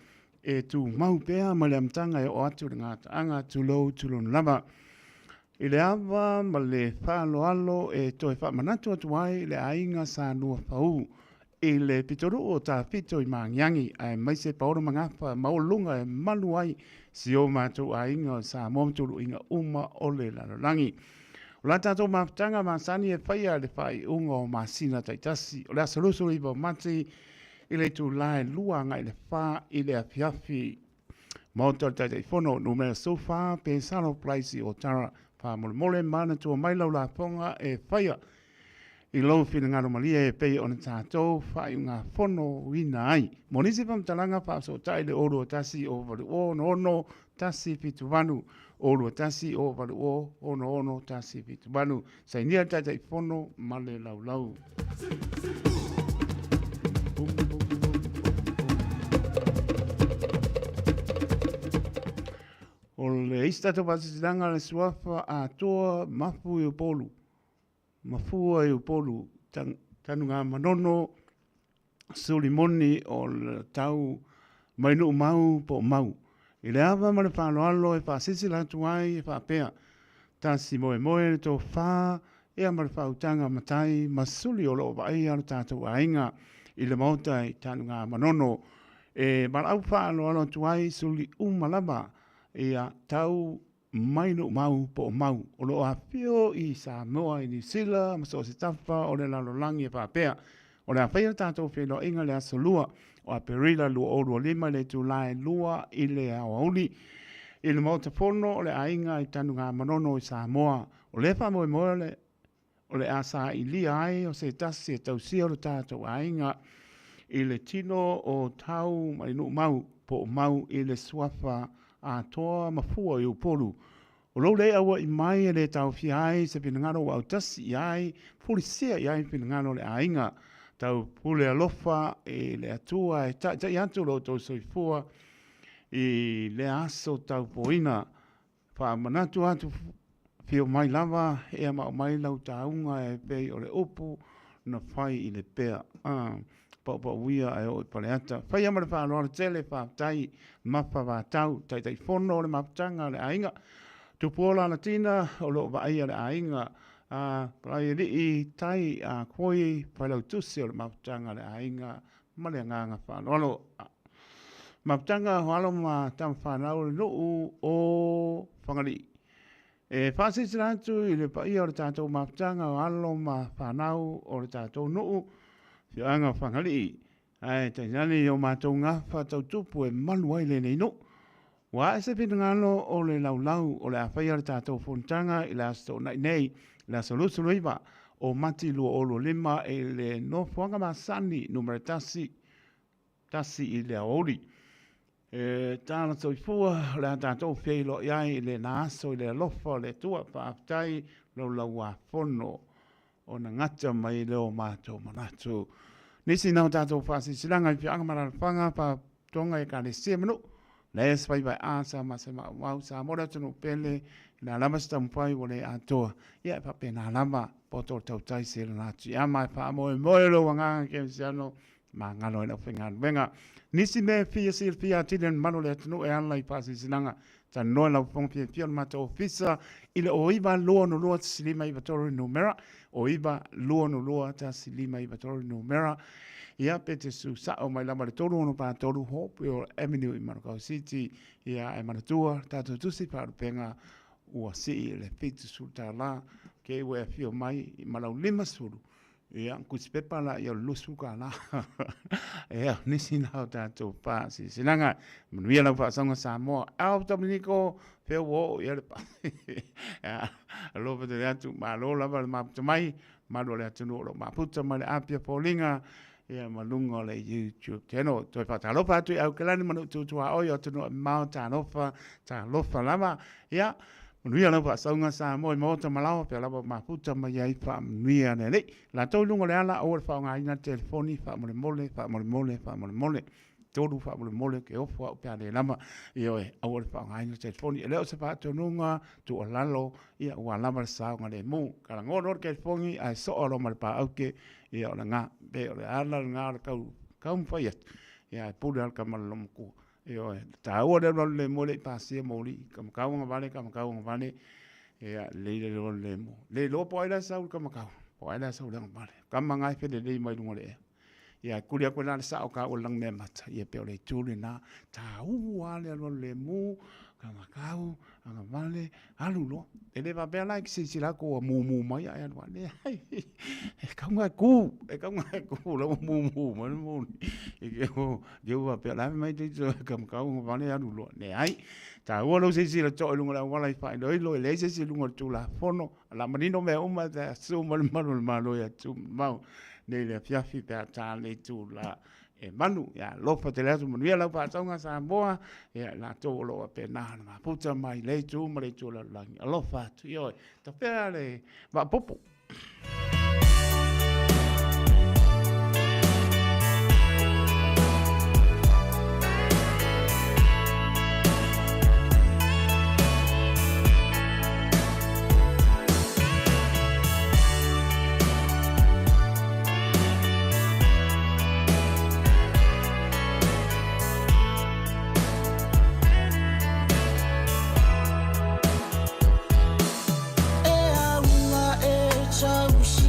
e tu mau pēa ma le amtanga e o atu le ngata anga tulou tulun lama. I le awa ma le whalo alo e toi whamanatu atu ai le ainga sa lua whau. I le pitoru o tā pito I mangiangi, ai maise paoro mangapa, maolunga e malu ai, si o mātou a inga sa momturu inga uma o le lalolangi. O la tātou maptanga masani e whaia le whai unga o masina taitasi, o le asalusu I mati, I le tu lae luanga I le wha, I le apiafi, mautar taitai fono, numera sofa, pe salo plaisi o tara, wha mole mole mana tua mailau la ponga e whaia, I lau whina ngaro malia e pei o na tātou whai ngā whono wina ai. Monisi pamtalanga whaaso tai le oro tasi o varu o ono tasi pitu wanu. Oro tasi o varu o ono tasi pitu wanu. Sai nia taitai whono male lau lau. O le istato pasisidanga le suafa a toa mafu I o polu. Mafua I o polu tanu ngā manono sulimoni o le tau mainu mau po mau. I le awa ma le whanoalo e whaasisi latu ai e whapea. Tasi moe le tō whā e ma le whautanga matai masuli o lo vai anu tātou ainga I le mauta I tanu ngā manono. E marau whanoalo tu ai suli umalama e a tau mainu mau po mau. O lo a pio I Samoa I New Zealand, maso se tawha o le lalolangi e whapea. O le a whaia tātou whenua inga le aso lua, o a perila lua o lua lima le tu lae lua I le awauni. I le mauta pono o le ainga I tanu ngā manono I Samoa. O le wha moe moe o le asa I lia ai o se tasi e tausia o le tātou ainga. i le tino o tau mai no mau po mau i le suafa a toa mafua i upolu. O lo le awa i mai e le tau fiai se pinangano au tasi i ai, polisia i ai pinangano le ainga, tau pule alofa e le atua e ta i atu lo tau soifua i le aso tau poina, wha manatu atu fio mai lava e ama mai lau taunga e pei o le upu na whai i le pea. Pa uia e o i paleata. Whai ama le whaanoa tele whaatai mapa wātau, tai whono le mapatanga le ainga. Tupuola na tina o lo vaia le ainga. Pai li i tai a koi whailau tusi o le mapatanga le ainga. Male nganga whaanoa. Mapatanga hoalo ma tam whanau le nuu o whangali. E whasisi rantu i le paia o le tātou mapatanga o alo ma whanau o le tātou nuu. Fio anga whangali. Ai, tainani o mātou ngawha tau tupu e malu ai le nei no. Wa se pina ngalo o le laulau o le awhaia le tātou whontanga i le asto nei le aso iwa o mati lua olo lima e le no whanga masani numere tasi i le aori. Tāna tau i fua le tātou whieilo iai le naaso i le alofa le tua whaaftai lau a whono o na ngata mai leo mātou manatu. Nisi nau tātou whaasisilanga i whianga mararapanga pa tonga e kāne siemanu. Le espai vai asa ma se mau sa mora tunu pele na lama sta mpai o le atoa. Ia pa pe na lama poto tau tai se le natu. Ia mai pa moe lo wanga ke siano ma ngalo e na whengan. Venga, nisi me fia sil fia tilen manu le atunu e ala i whaasisilanga. Ta noa lau pongpia pia mata ofisa ile o iba lua no lua tasilima iba toro numera. O iba lua no lua tasilima iba toro numera. Ia pete su sao mai lama le toro ono pa toro Hope o Avenue i Manukau City. Ia e manatua tato tusi pa rupenga ua si le fitu sulta la. Ke ue fio mai i malau lima suru. Ia kusipepa la ia lusu ka la. Ia nisi nao tato pa si sinanga. Manuia lau pa sanga Samoa. Au Dominiko feo wo ia le pa. Alo pa te atu ma lo lava le maputa mai. Ma lo le atu no lo maputa mai le apia polinga. Ia malunga le YouTube channel. Toi pa talofa atu au kelani manu tutua oi o tunu mau talofa lama. Ia Manuia lau pa saunga sa moi mota malawa pe lava maputa mai ai pa manuia ne nei. La tau lunga le ala o le whaonga ina telefoni wha mole. Toru wha mole ke ofu au pia le lama. Ia e au le whaonga ina telefoni. E leo se pa atununga tu o lalo ia ua lama le saunga le mu. Kala ngono ke telefoni ai so alo ma le pa auke ia o le ngā. Be o le ala le ngā le kau mwhaiat. Ia e pule al kamala lomuku. Io ta ora le mole passi moli come kaunga vale e le mo le lo poi la sa come kau poi la sa lang vale kama ngai fe le mai ngole ia kulia ko la sa o ka o lang ne mat ia pe le tuli na ta ale le mo kama kau anga vale alulo e le va bela que si la ko mu mai ai vale e kaunga ku lo mu mo e que va pe la mai te kama kau vale alulo ne ai ta o lo si la to lunga la wala fa lo le si lunga tu la fono la manino me uma da su malo ya tu mau ne le fiafi pe ta le tu la e manu ya lo fa te la tu manu ya la pa tonga Samoa ya la to lo pe na ma puta mai le tu la lo fa tu yo ta pe le va popo e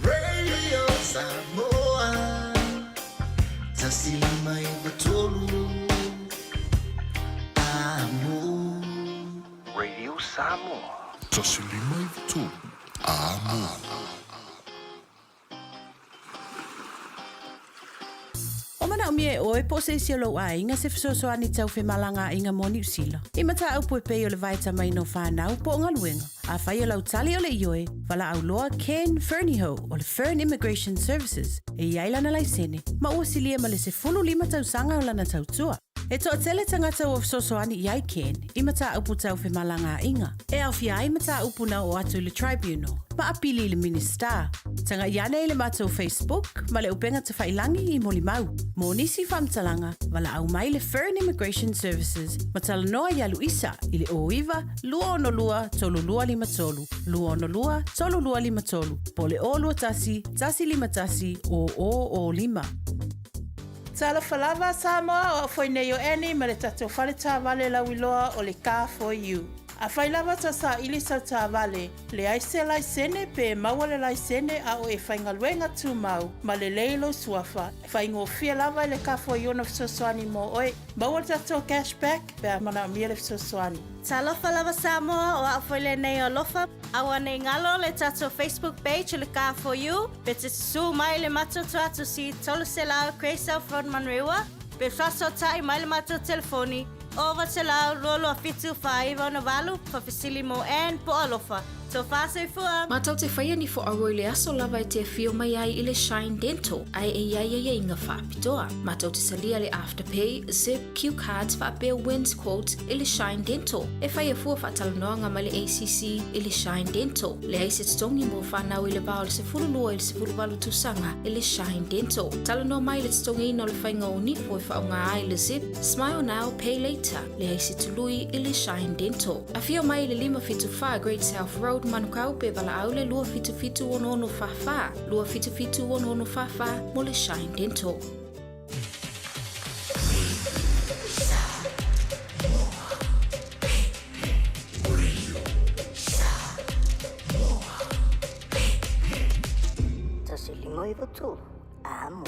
Radio Samoa, tasilima ivatolu, amo. Radio Samoa, tasilima ivatolu, amo. O mana umie o e pose isi lo a inga se fisoso ani tau fe malanga inga moni usila. I mata au po pe o le vaita mai no whanau po nga luenga. A whai o lau tali o le ioe, wala au loa Ken Ferniho o le Fern Immigration Services. E iaila na lai sene, ma ua silia ma le se fulu lima tau sanga o lana tau tua. E toa tele tangata o sosoani i ai ken, i mata upu tau whi malanga inga. E au fia ai mata upu na o atu le tribunal, ma apili le minister. Tanga iane i le mata o Facebook, ma le upenga te whailangi i moli mau. Mo nisi whamtalanga, wala au mai le Foreign Immigration Services, ma tala noa i alu isa, i le oiwa, lua ono lua, tolu lua lima tolu, lua ono lua, tolu lua lima tolu, po le o lua tasi, tasi lima tasi, o lima. Tala falava Samoa o foi nei o eni ma le tatou whale tā wale la wiloa o le car for you. A whailava ta sa ili sa tā wale, le aise lai sene pe maua le lai sene a o e whaingaluenga tū mau, ma le leilo suafa. Whaingo fia lava le car for you na fisosoani mo oe, maua le tatou cashback pe a mana mia le fisosoani. Talofa lava Samoa o awhaile nei o lofa. Awa nei ngalo le tatou Facebook page le Car For You. Pe te su mai le mato atu si tolu se lao Craysel Front Manrewa. Pe faso tai mai le mato telefoni. Ova te lao lolo a fitu whaiva na walu pa fisili mo en po alofa. So fase fua. Matau te whaia ni fo aroi le aso lava e te fio mai ai i le Shine Dental. Ai e iai inga whapitoa. Matau te salia le Afterpay, Zip, Q Cards, whapea Wins Quotes i le Shine Dental. E whaia fua whatalanoanga ma le ACC i le Shine Dental. Le aise tongi mo whanau i le bao le se furulua i le se furuwalu tusanga i le Shine Dental. Talanoa mai le tongi ina le whainga o nifo i whaunga ai le Zip, Smile Now, Pay Later. Le aise tului i le Shine Dental. A fio mai le 575 Great South Road manukau pe wala au le lua fitu ono fafa. Lua fitu ono fafa mo le Shine Dental. Tasilimo i votu. Amo.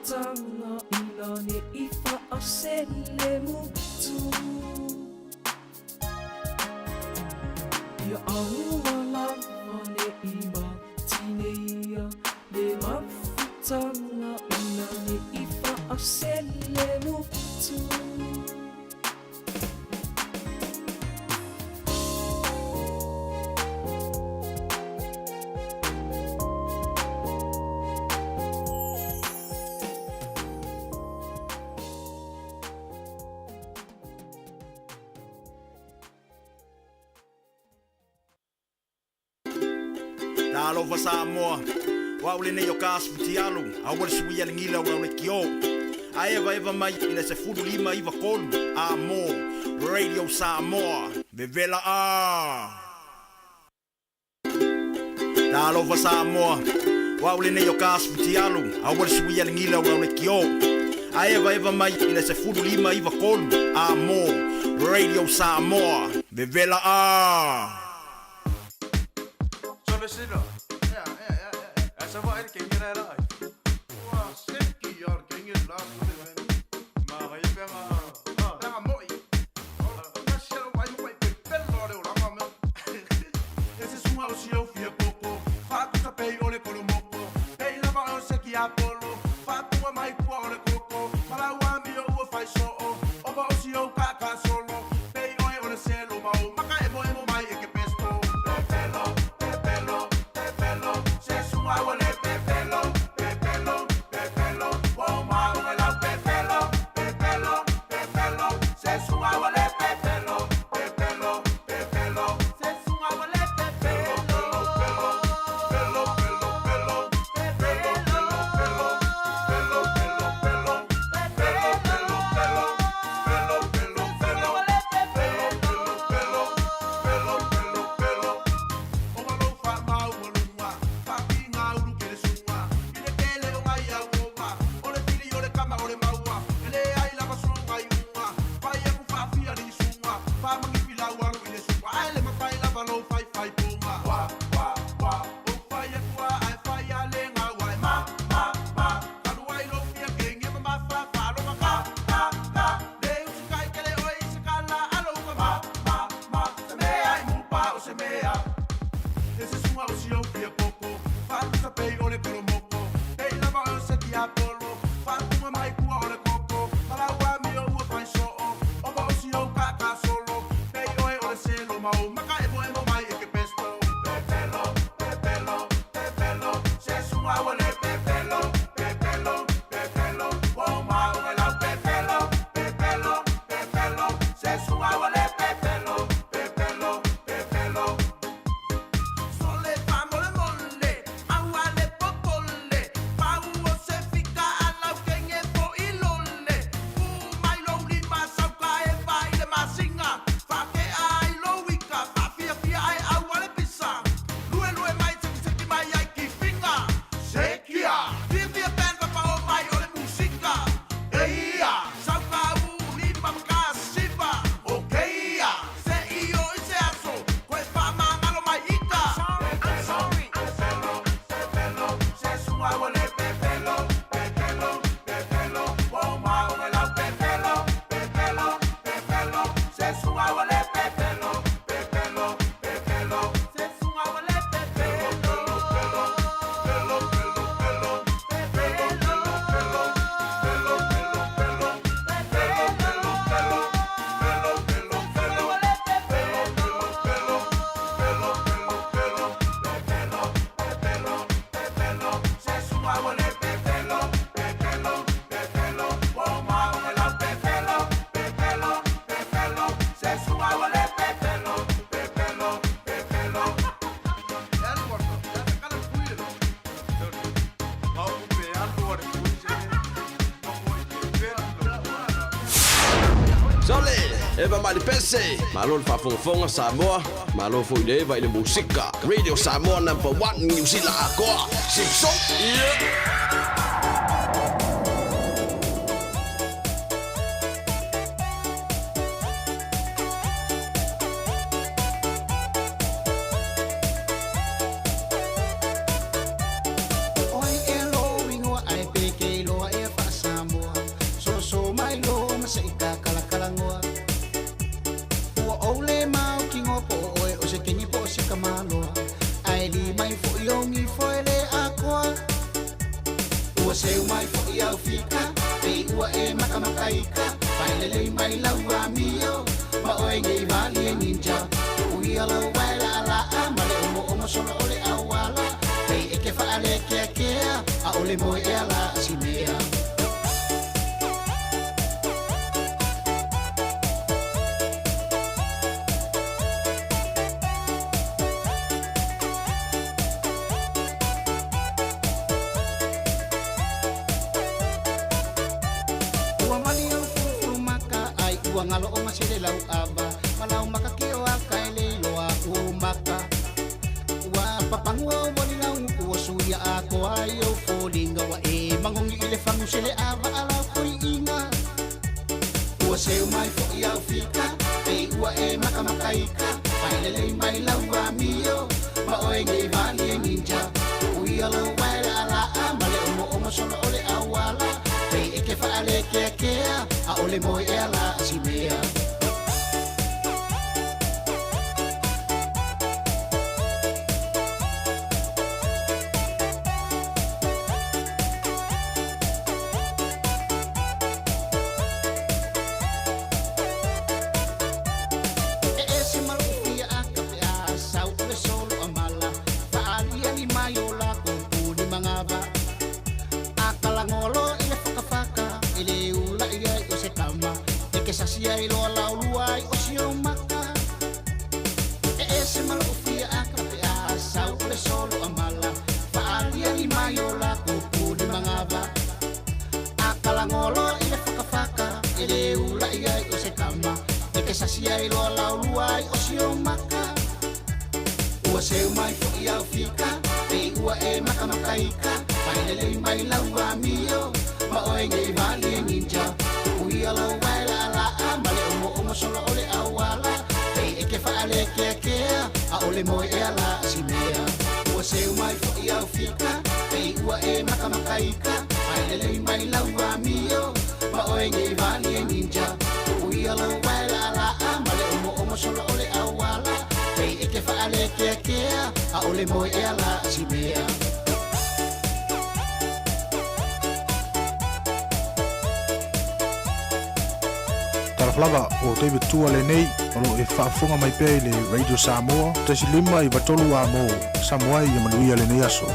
Tanga ina ne ifa asele mutu mafutanga unani ifa asele mutu. Talofa Samoa, wa ule ne yo kas futialu, a wale suia ngila wa ule kio. A eva mai ina se fudu lima iva kolu, amo, Radio Samoa, vevela a. Talofa Samoa, wa ule ne yo kas futialu, a wale suia ngila wa ule kio. A eva mai ina se fudu lima iva kolu, amo, Radio Samoa, vevela a. Silo. Ja. Så var det gængen af dig. Wow, sæt i og gængen lagt på det vand. Marie Berger møg. Hvad siger du, hvad du ikke vel når det er med? Jeg ser summa og siger fire poco. Far du tilbage og det går du moko. Hey, lad mig også give Apollo. Far du er mig på og det koko. Far du er mig og fej så. Og hvor siger du kaka solo. Hey, og det ser du mig. Maka emo mig ikke besto. Eva mai pese, malol fa fonga Samoa, malol fu ideva ile musika. Radio Samoa #1 New Zealand agora. Simpson. Ua seu mai fo i au fika Pei ua e makamakaika Pailelei mai lau a mio Ma oe ngei vali e ninja Ui alo waila ala a Male omo solo ole awala Pei eke faale kea kea A ole moe e ala si mea ngalo o masile lau aba malau makaki o akaile loa u maka wa papangwa wali lau u suya ako ayo folinga wa e mangongi ile fangu sile aba ala koi inga u seu mai fo ia fika e u e makamakaika pailele mai lau amio ma o ngai vali ninja u ia lo wala ala amale o solo ole awala Pei eke faale kea kea A ole moe e ala si mea E ese malu fia a kape a Sau ole solo amala Faali ali mayo la Kumpuni mangaba Akalangolo ile whakawhaka Ile ula ia i o se kama Eke sasia i loa lauluai o si o maka E ese malo o fia a kape a Sau ole solo amala Faalia ni mayo la kupuni mangaba Akalangolo ile whakawhaka Ile ula ia i o se kama Eke sasia i loa lauluai o si o maka Ua seu mai fo i au fika Pei ua e makamakaika Pailele mai lau a mio Ma oe ngei vali e ninja Ui alo waila ala a Male omo solo ole awala Pei eke faale kea kea A ole moe e ala si mea Ua seu mai fo i au fika Pei ua e makamakaika Pailele mai lau a mio Ma oe ngei vali e ninja Ui alo waila ala a Male omo solo ole awala Pei eke faale kea kea A ole moe e ala si mea Talaflava o David Tua le nei o lo e whaafunga mai pēi le Radio Samoa tasi lima i watolu a mo Samoa i amanuia le nei aso.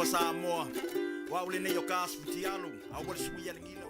Talova Samoa. Wa ule ne yo kaspiti alu. A wale suia ngila.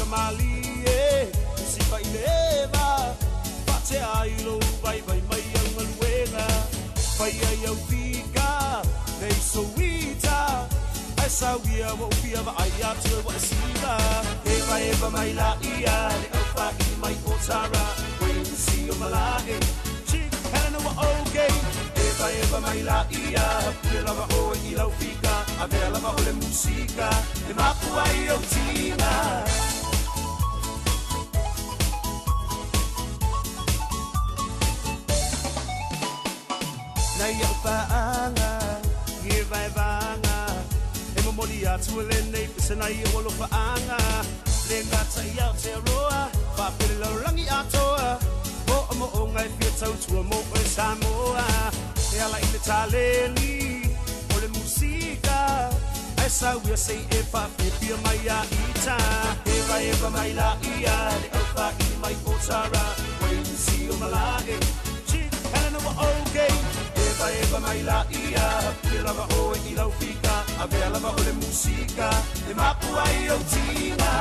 mali e si fa ileva Pate ailo vai vai mai ang maluenga Pai ai au fika Nei so wita Ai sa wia wa upia va ai atu wa siva Eva mai la ia Le au fa I mai potara Wait to see you malage Chick Helena wa okay Eva mai la ia Le lava o I lau fika Ave lava o le musika E mapu ai au tina Nai au faanga, ngi vai vanga E mamoli atu le nei pisa nai e walo faanga Le ngata i au te roa, whapere lau rangi atoa Mo amo o ngai fia tau tua mo e Samoa E ala i le taleli, o le musika Ai sa wia sei e whapepia mai a ita Eva mai la ia, le au wha I mai potara Wait to see you malage Chick, Helena wa okay Eva mai la ia, le lava o e I lau fika Ave lava o le musika, e mapu ai au tina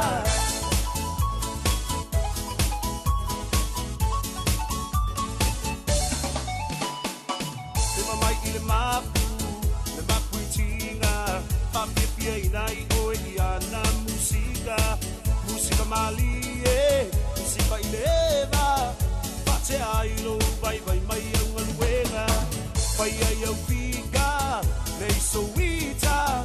E mamai I le mapu I tina Papipia I nai o e I ana musika mali e, musika I leva Pate ailo, vai mai au aluenga Pai ai au fika, nei so wita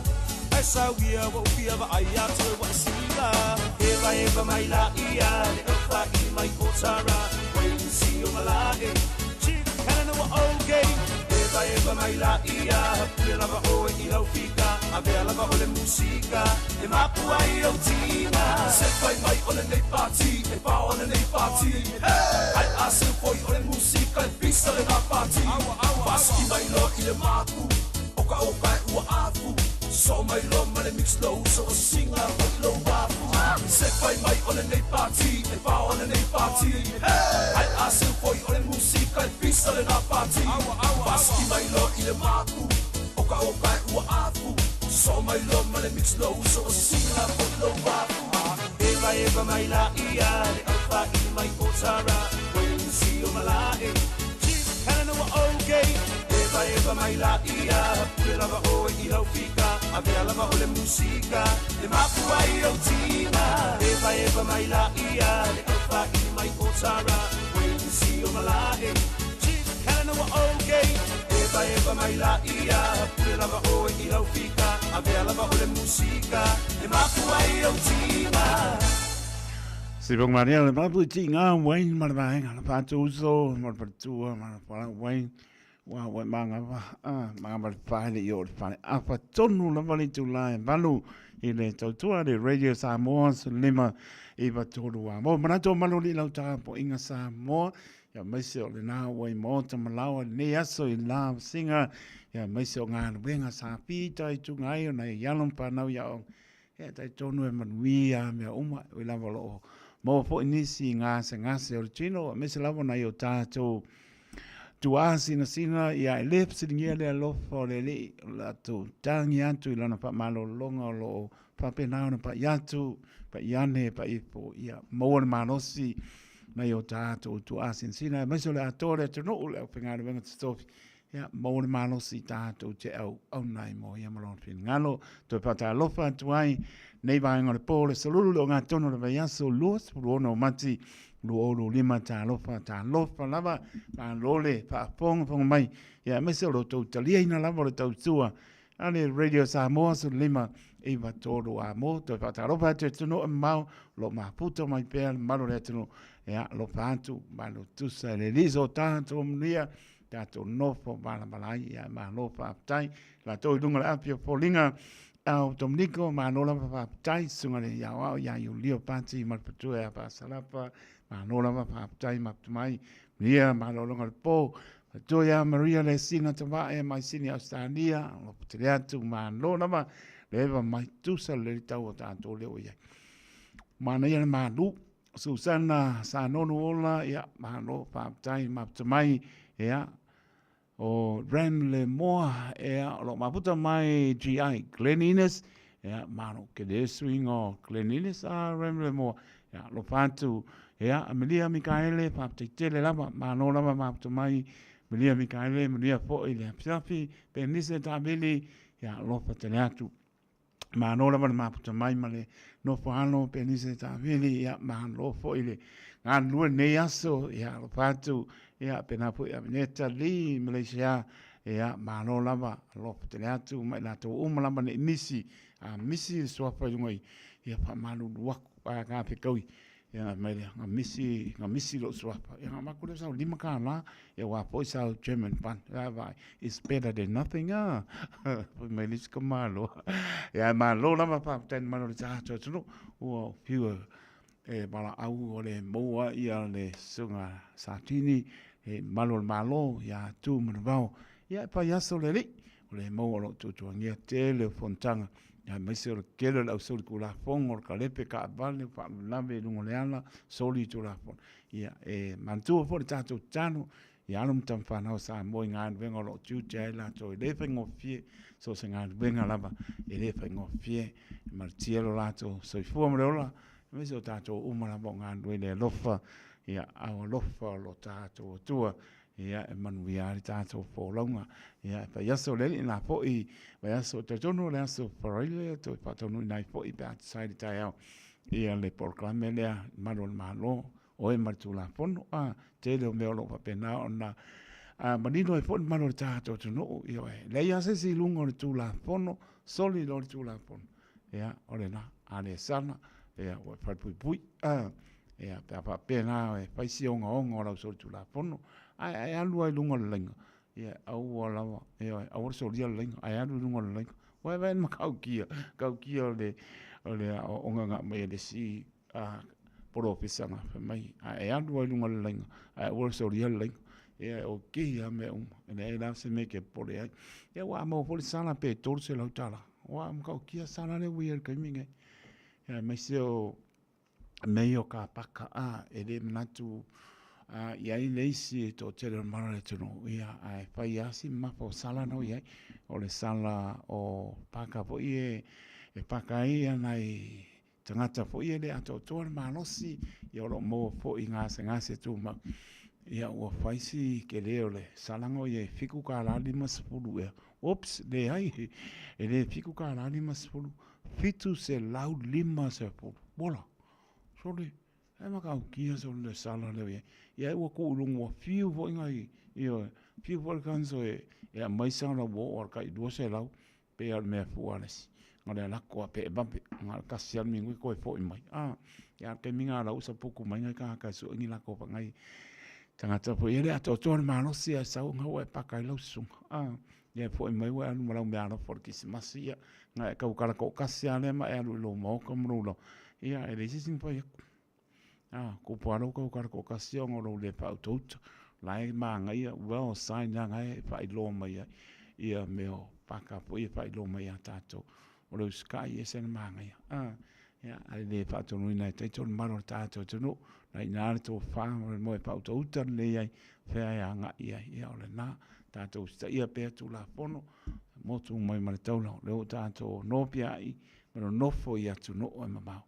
Ai sa wia wa upia va ai atu e wa siva Eva mai la ia, le au wha I mai potara Wait to see you malage Chick, Helena wa okay Eva mai la ia, le lava o e I lau fika Ave lava o le musika, e mapu ai au tina Se fai mai o le nei party, e pa o le nei party Ai ase foi o le musika, e pisa le na party Paski mai lo I le mapu, oka e ua afu So mai lo ma le mix low, so o singa o lo wafu Se fai mai o le nei party, e pa o le nei party Ai ase foi o le musika, e pisa le na party Paski mai lo I le mapu, oka e ua afu So mai lo ma le mix low, so o singa o lo wafu Eva mai la ia, le au wha I mai potara Wait to see you malage Helena wa okay Eva mai la ia Le lava o e I lau fika Ave lava o le musika E mapu ai au tina Eva mai la ia Le au wha I mai potara Wait to see you malage Helena wa okay Eva mai la ia Le lava o e I lau fika Ave lava o le musika E mapu ai au tina Si bong Maria le mapu tinga wain marvaenga la patu uso marpatua marpala wain wa manga manga marpale yo pale apa tonu la vali tu la valu ile tautua de Radio Samoa lima iba tolu wa mo manato maluli la ta po inga Samoa ya maise o le na wai mo ta malawa ne aso I la singa ya maise o ngana wenga sa pita I tu ngai na yalom pa na ya e tai tonu e manuia me uma o la valo mo po inisi ngase o chino me se lavo na yo tato tu asina sina ia lepsi ngia le lo fo le la tu tangi atu I lana pa malo longa lo pa pena na pa yatu pa yane pa ipo ia mo na manosi na yo tato tu asina sina me se le atore tu no le penga le venga stofi ia mo na manosi tato te au nai mo ia malon fin ngalo to pa ta lo fa tu ai nei vai ngore pole salulu lo ngatono le vai aso luos ruono mati luolo lima ta lofa lava pa lole pa pong mai ya mese lo to talia ina lava le tau tua ale Radio Samoa so lima e va todo a mo to pa ta lofa te tuno mau lo ma puto mai pe malo le tuno ya lo pantu ma lo tu sa le liso tanto mlia tato nofo bala balai ya ma lo pa tai la to dunga la pio polinga au tomniko ma no la pa tai sunga le ya wa ya yu lio panti ma patu ya pa salapa ma no la pa tai ma mai nia ma lo longa po to ya Maria le sina tava e mai sini Australia lo triatu ma no la ma le va mai tu sa le tau tanto le o ya ma na ya ma lu Susana sa no no la ya ma no pa tai ma mai ya o ran le moa e lo maputa mai GI cleanliness ia mano ke le swing o cleanliness a remle mo ia lo fatu ia Amelia Mikaele pa te tele lava mano lava ma to mai Amelia Mikaele Amelia fo ile psafi pe nise tabili ia lo fa te atu mano lava ma to mai male no fo ano pe nise tabili ia mano fo ile ngan lu ne aso ia lo fatu ia pe na pu ia neta li Malaysia ia mano lava lo fa te atu mai la to lava ne misi a misi so fa ngoi ia pa manu wa pa ka pe koi ia mai nga misi lo so fa ia ma ku sa lima ka la ia wa po sa German pan ia vai is better than nothing mai lis ka malo ia ma lo la pa ten mano sa cho no o piu bala au o le moa ia le sunga satini malo ia tu mano ia pa ia so le mo lo tu ngia tele fontanga ya mai se kele la so ku la fong or ka lepe ka vale fa la ve lungo le ala soli tu la fon ya mantu fo ta tu tano ya lum tam fa na sa mo ngan vengo lo tu che la to le fengo fie so se ngan venga lava e le fengo fie mar cielo la to so fu mo la mai so ta to umala bo ngan le lofa ya a lofa lo ta to tua ia manu ia ta to fo longa ia pa yaso le na po I pa yaso te tono le aso paraile to pa tono nai po I pa sai ta ia ia le proclame le manu malo o e martu la fono a te le me lo pa pena ona a manino e fo manu ta to no ia le ia se si lungo le tu la fono soli lo tu la fono ia ole na ale sana ia o fa pui a ia pa pena e pa si onga la so tu la fono ai alu ai lunga lenga ia au wala ia au so dia lenga ai alu lunga lenga wa ven ma kau kia le onga nga me le si a profesa na mai ai alu ai lunga lenga ai au so dia lenga ia o kia me ne la se me ke por ai ia wa mo por sana pe tor se la tala wa ma kau kia sana le wi ka minge ia me se o meio ka paka a ele natu ia I leisi to tele mara le tuno ia ai fai asi mapo sala no ia o le sala o paka po ie e paka ia nai tangata po ie le ato toa malosi ia lo mo po I ngase tu ma ia o fai si ke leo le salango ia fiku ka la lima sepulu ia ops le ai e le fiku ka la lima sepulu fitu se lau lima sepulu bola sole e maka kia so le sala le ia ua ku lungo fiu vo ngai ia fiu vo kanso e mai sa la wo or kai do se lau pe al me fuanes ngale la ko pe bampe ngal kasial mingu ko fo mai ia ke minga la usa puku mai ngai ka so ngi la ko pa ngai tanga ta po ia to to ma no sia sa nga we pa kai lo sung ia fo mai wa no ma me ana for kismas ia ngai ka ka ko kasial ma e lo mo ko mrulo ia e le sin pa ko paro ko ko ocasión o le pa tout la ma ngai well sign ngai fa lo mai ia meo paka po ia fa lo mai tato o le sky esen ma ngai ia ale le fa to no te to maro tato to no lai na to fa mo pa tout le ia fe ia ngai ia o le na tato sta ia pe tu la fono mo tu mai ma to le tato no pia I pero no fo ia tu no ma ma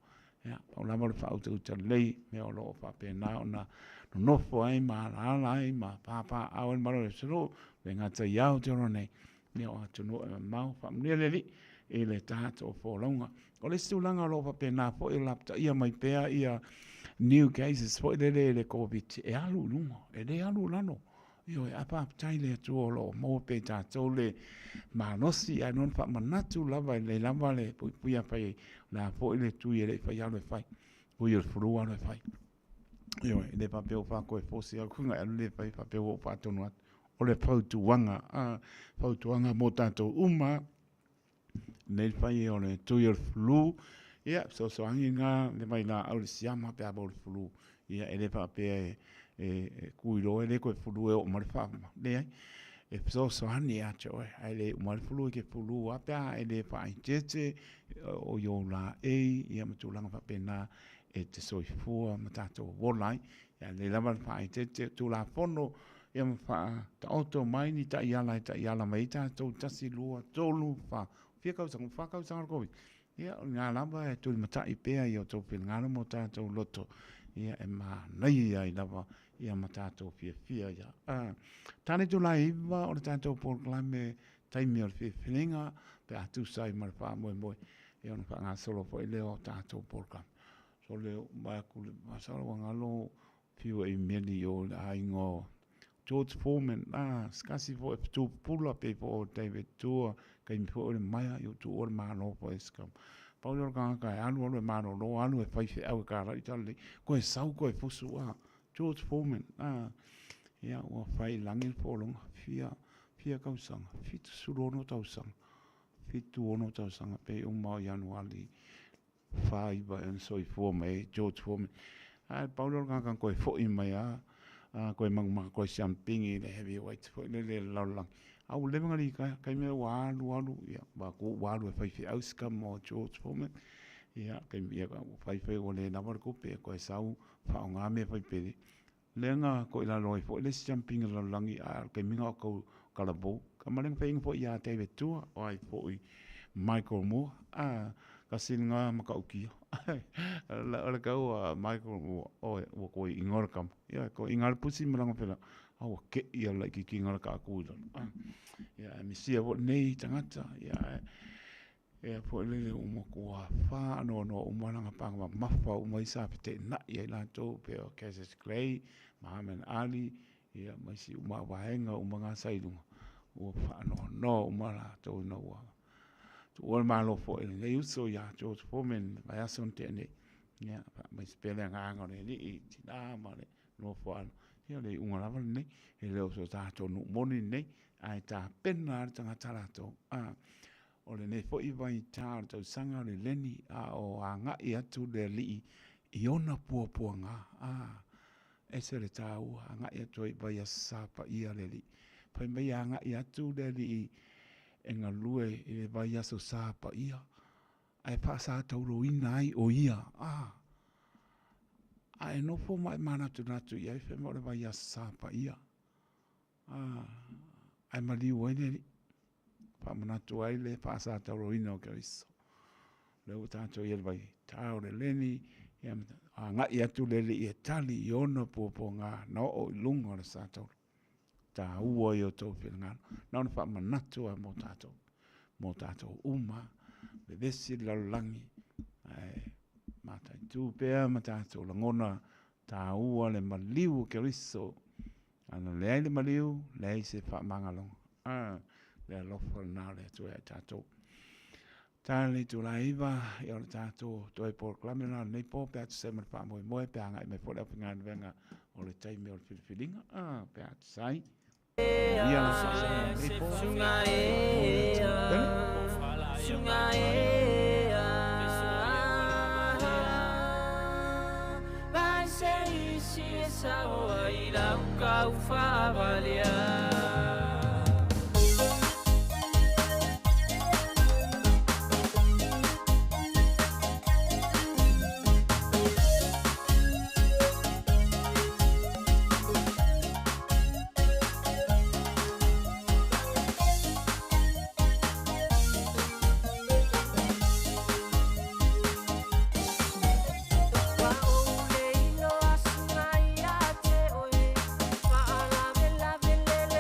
ya o la mo fa auto lei me o lo fa pe na ona no fo ai ma la ai ma pa a o ma lo so venga ta ya o toro nei me o tu no ma fa me le e le tato fo longa o le stu langa lo fa pe na fo e lapta ia mai pe ia new cases fo le covid e alu lungo e le alu lano io e apa tai le tu lo mo pe tato le ma no si a non fa manatu lava le pui pa la fo le tu le fa ya le fai pui il fru le fai io le papel fa ko fo si a kunga le fai papel o fa tonu o le pautuanga mo tanto uma nel fai o le tu il flu ia so anginga le mai na au le siama pe a bol flu ia ele papel kuilo ele ko flu o mo fa le ai e so ani a cho ai le mo flu ke flu a pa ele fa tete o yo la ia mo tulanga fa pena e te soifua ma tatou volai ia le lava fa tete tu la fono ia ma fa ta auto mai ni ta ia la mai tatou tasi lua tolu fa fia kau sang ko Ia, o ngā lava e tui matai pēa i o tō whingana mo tātou loto. Ia, e mā nei ai lava ia ma tātou fia ia. Tāne tu lai iwa o le tātou pōrklame taimi o le whiwhiringa pe atu sai ma le wha moe moe. E ona wha ngā solo po i leo tātou pōrklame. So leo mai aku le masara wa ngalo fiu e meli o le aingo George Foreman, skasi fo e tu pula pe po o David Tua, kai mi fo o le maia i o tu o le mano po e skam. Pau lor kanga kai anu alo e mano lo, anu e whaife au e kāra i tali, ko e sau ko e fusu George Foreman, ia ua whai langil po longa, fia kausanga, fitu surono tausanga, fitu ono tausanga pe umau i anu ali, whai ba en soi fua mai George Foreman. Pau lor kanga ko e fo i mai koe mangumaka koe siampingi le heavyweight fo le laulang. Au levenga li kai mea walu, ia, ba ko walu e whaiwhi auska mo George Foreman. Ia, kai mea whaiwhi o le nawar kupe, koe sau whao ngā mea whaipere. Lenga ko ila loi fo le siampingi laulangi a kai minga o kau kalabou. Ka marenga whainga fo ia David Tua, o ai fo i Michael Moore, ka sininga makaukia. Ole kau Michael o ko ingor kam. Ia ko ingar pusi malanga pela. Au ke ia la ki ingor ka ku. Ia mi sia vo nei tangata. Ia po le o mo ko fa no o malanga panga mafa o mai sa pete na ia la to pe o Cassius Clay, Muhammad Ali, ia mai si uma waenga o manga sailunga. O fa no o mala to no wa. O malo fo le uso ya George Foreman vai ason tene ya mai spele nga ngore ni tina male no fo an ya le un lava ne e le uso ta to no moni ne ai ta penna tanga tarato o le ne fo i vai ta to sanga le leni o anga i atu le li i ona po nga e se le ta u anga i atu i vai sa pa i le li pa mai anga i atu le li e ngā lue i le vai aso sāpa ia. Ai pā sā tauro ina ai o ia. Ai no fo mai manatu natu i ai whi mo le vai aso sāpa ia. Ai maliu ai neri. Pā manatu ai le pā sā tauro ina o kariso. Leo tātou i le vai tāo le leni. Ngā i atu le li i e tali i ona po ngā no o i lunga o le sā tauro. Ta ua i o tō whingana. Nauna wha manatu a mō tātou uma, le vesi laulangi, mātai tūpea, ma tātou langona, tā ua le maliu ke riso, ana le ai le maliu, le ai se wha mangalonga, le alofa nā le atu e tātou. Tāne tu la iwa, i o le tātou, toi por klamena, nei pō, pēr tu semana wha moe, pēr ngai me pōle api ngāna venga, o le taimi o le whiriwhiringa, pēr tu sai. Ia la sa sunga vai ser si esa o ira ka ufa valia. La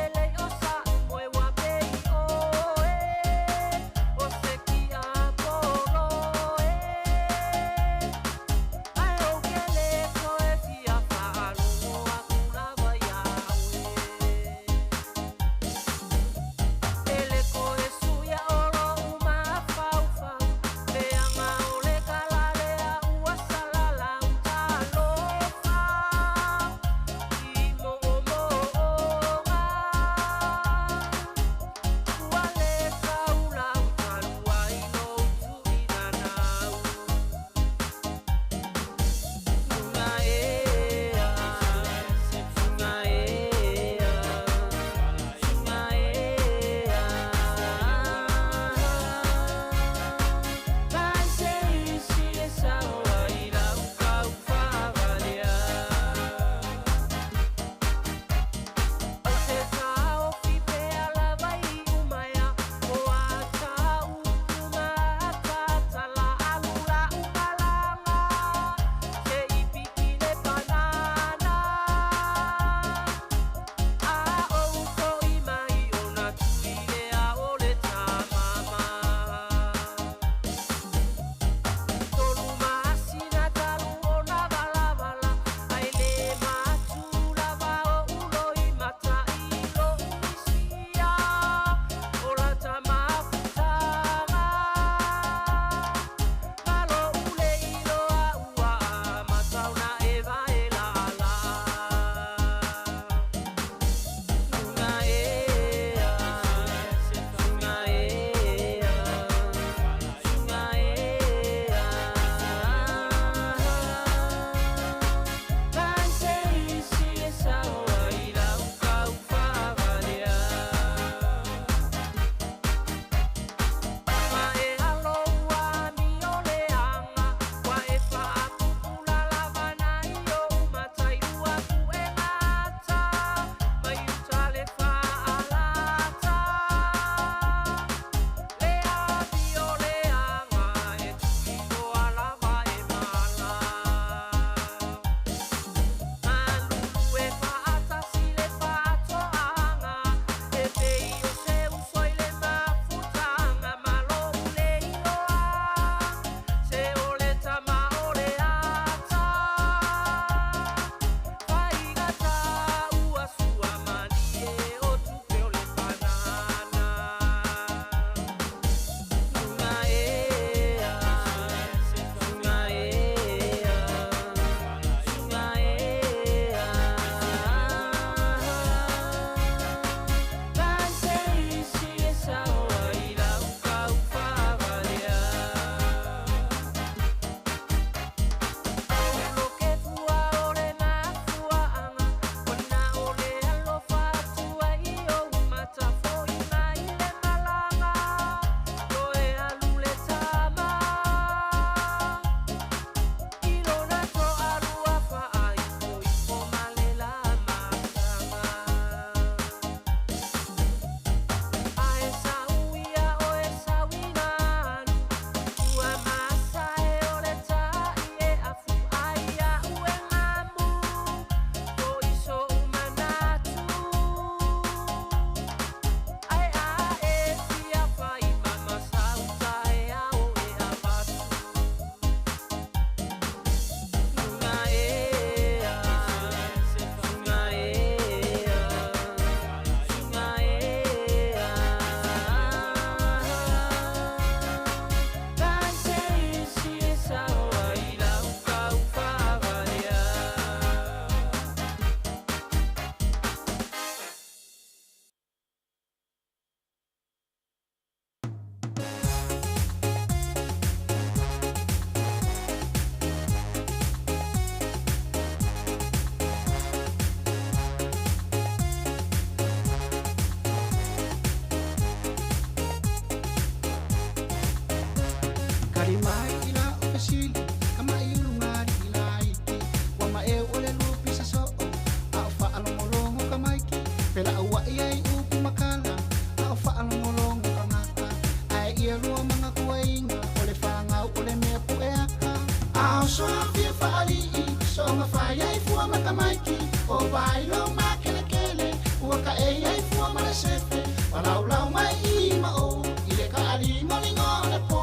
vai lo makele kele ua ka e ai fua mare sefe walau lau mai I ma o ile ka ali moli ngone po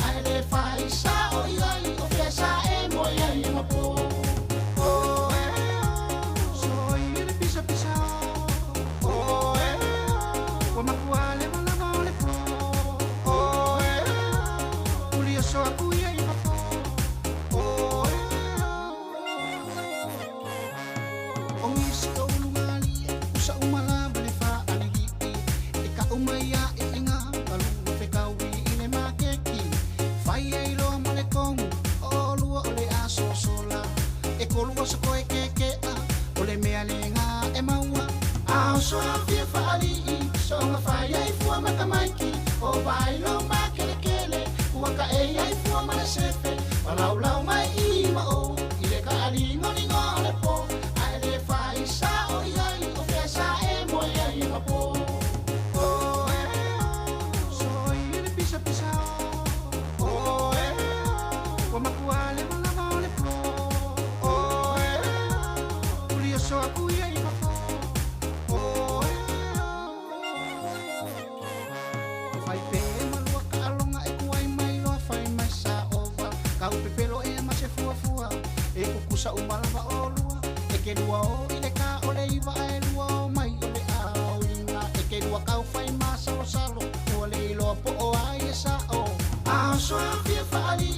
ai le fai sa o iai o fiesa e mo iai ma po o e so ile pisa pisa o e o makuale wala mole po o e uli o so aku iai ma po o e o ngisi o lungali usa umala bale fa aligi e ka umaya e inga balu fe kawi ine makeki fai ai lo male kong o lua ole aso sola e kolua sa koe keke a ole mea lenga e maua a so a fia fa ali so nga fai ai fua makamaiki o vai lo makele kele ua ka e ai fua male sefe walau lau mai I ma o ile ka ali ngoni ngole po ai le fai sa o iai o fia sa e mo iai ma po o e so ile pisa pisa o e wa makuale wala mole po o e uli o so aku iai ma po o e fai pe malua ka alonga e kuai mai loa fai mai sa ova kau pepelo e ma se fua fua e kukusa umalava o lua e ke lua o ile ka ole iwa e lua o mai ole a o ina e ke lua kau fai ma salo salo ole ilo po o ai e sa o a so a fia fa ali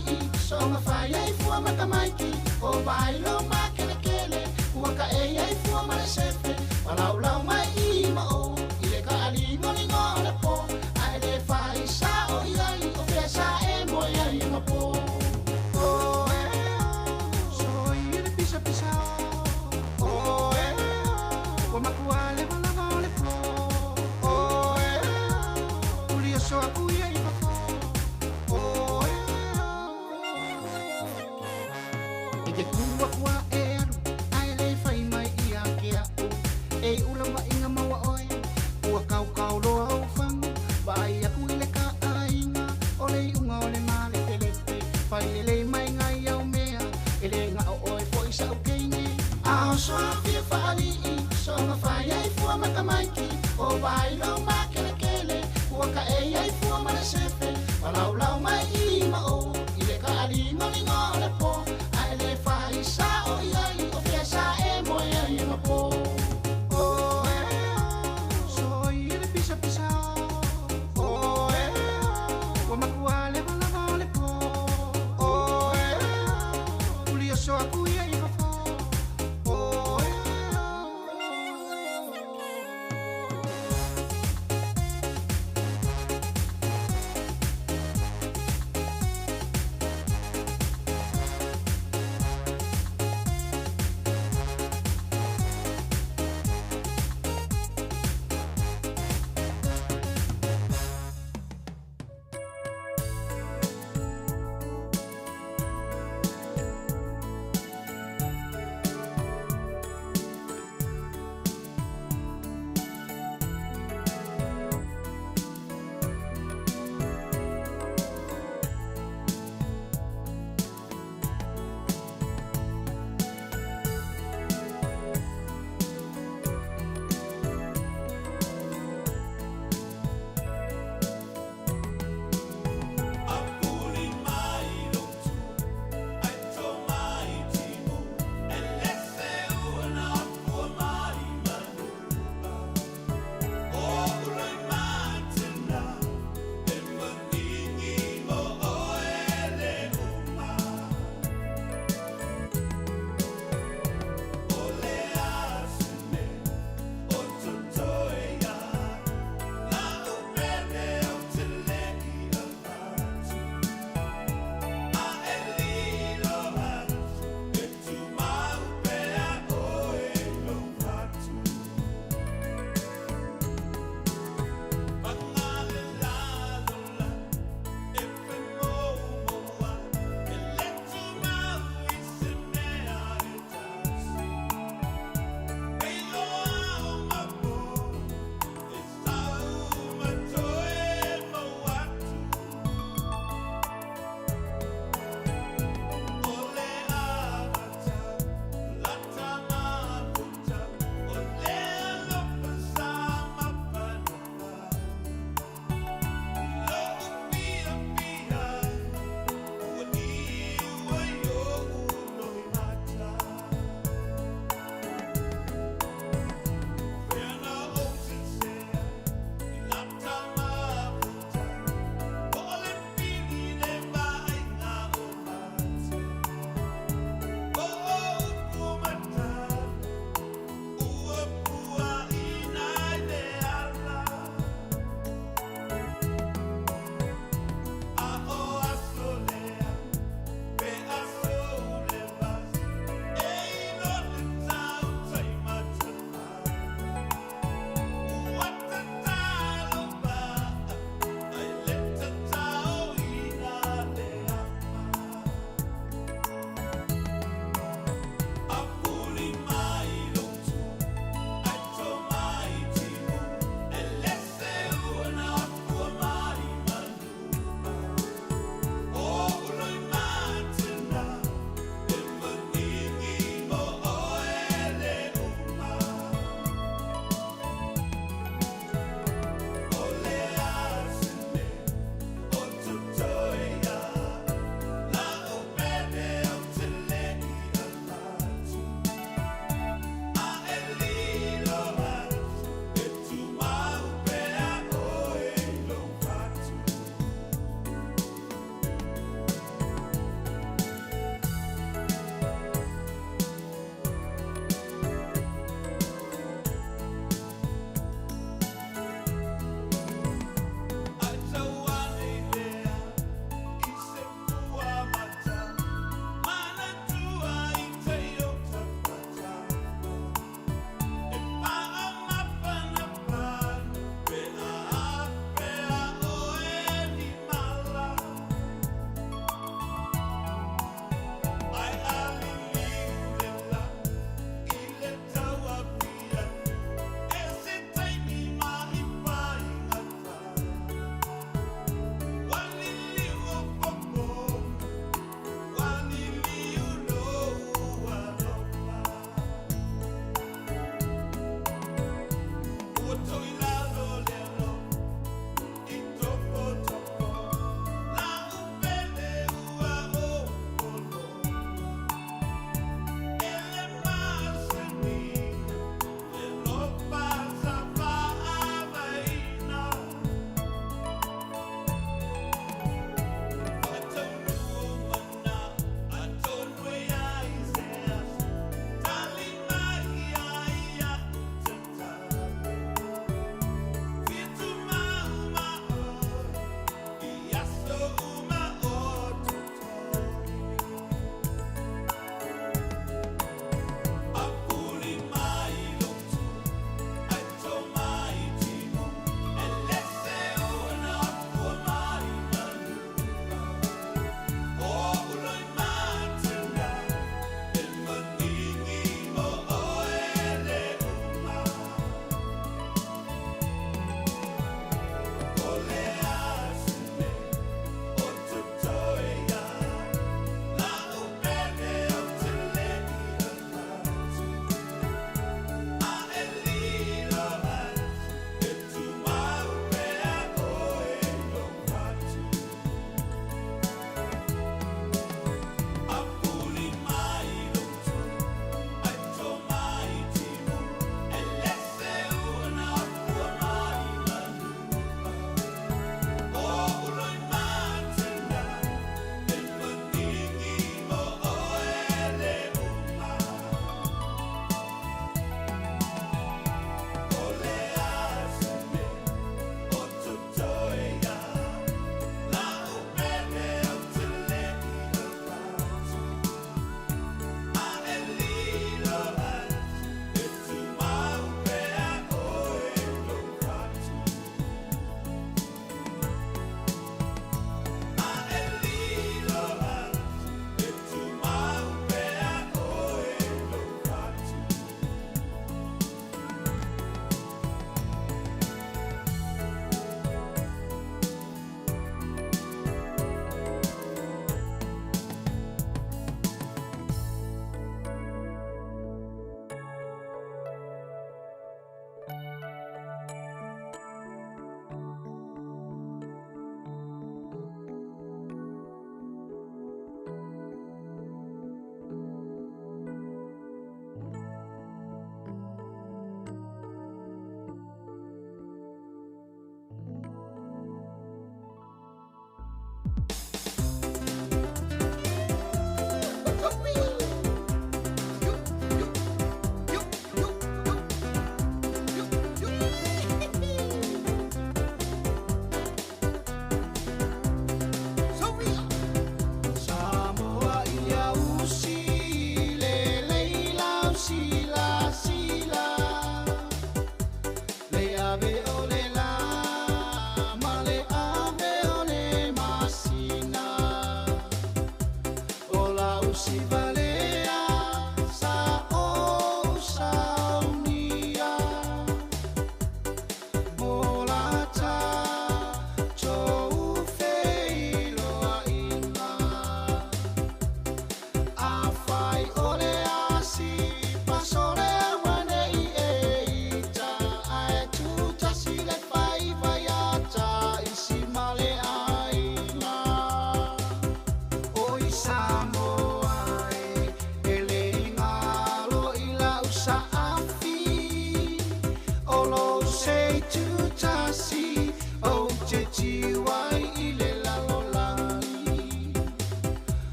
so nga fai ai fua makamaiki o vai lo makele kele ua ka e ai fua mare sefe walau lau mai I ma o ile ka ali ngoli ngole po ai le fai sa o iai o fia sa e mo iai ma po o e so ile pisa pisa o e wa makuale wala mole po o e uli o so aku iai ma po o e ke kua kua e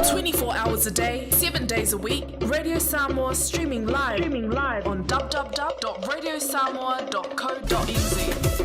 24 hours a day, 7 days a week. Radio Samoa streaming live on www.radiosamoa.co.nz.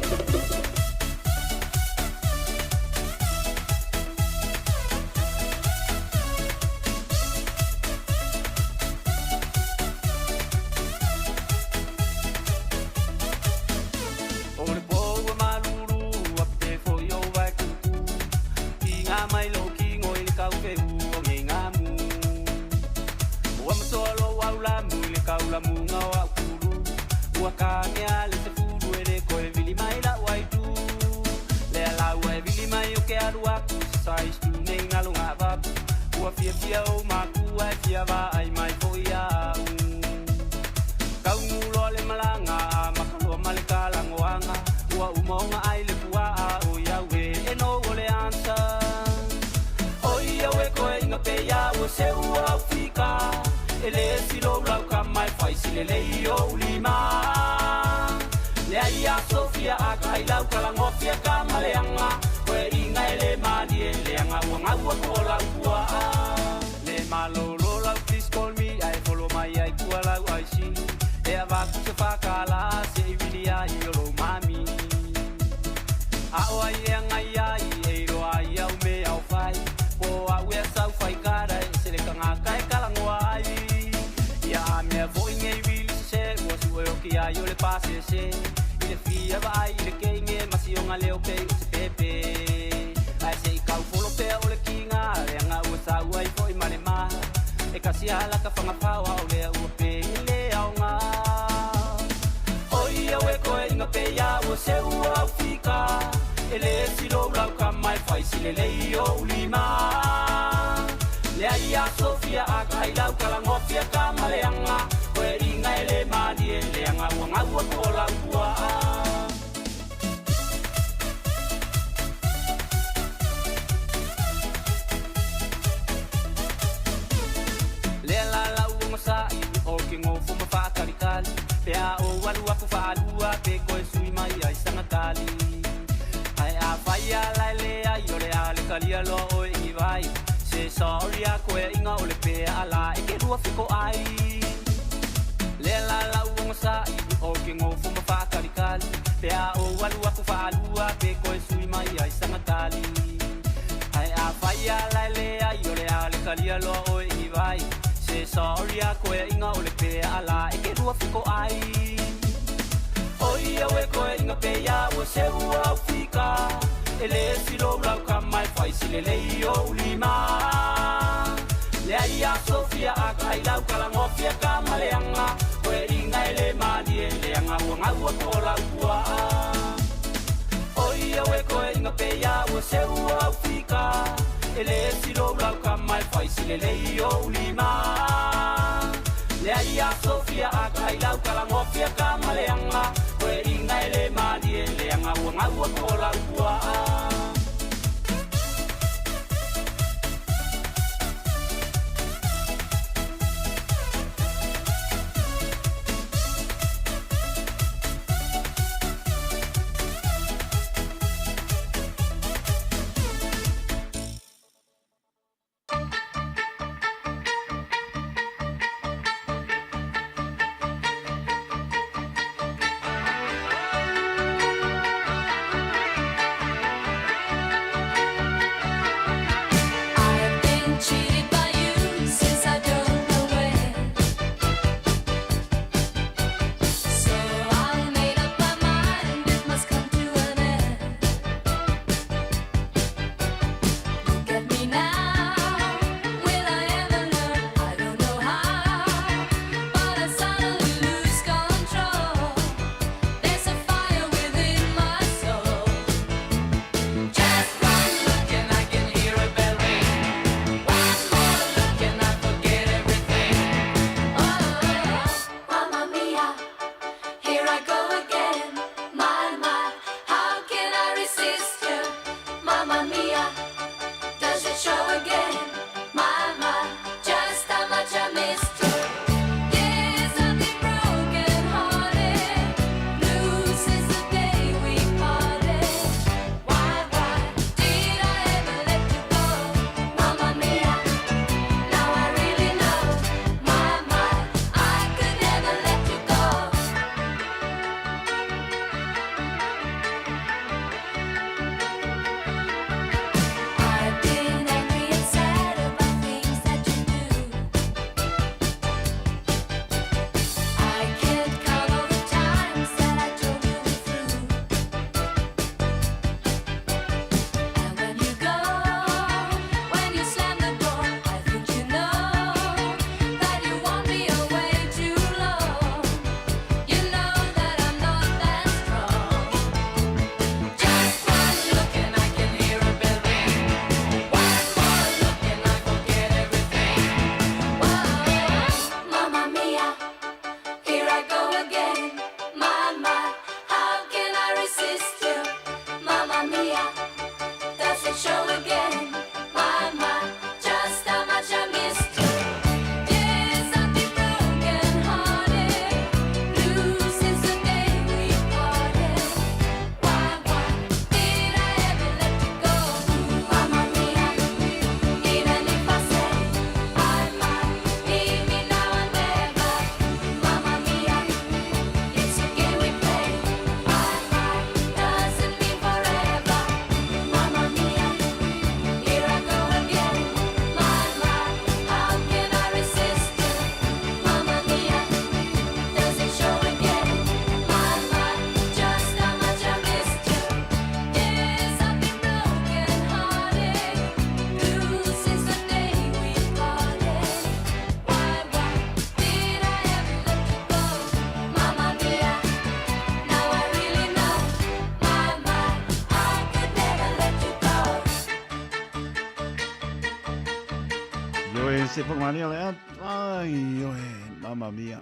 se pangani ole ai oi mamma mia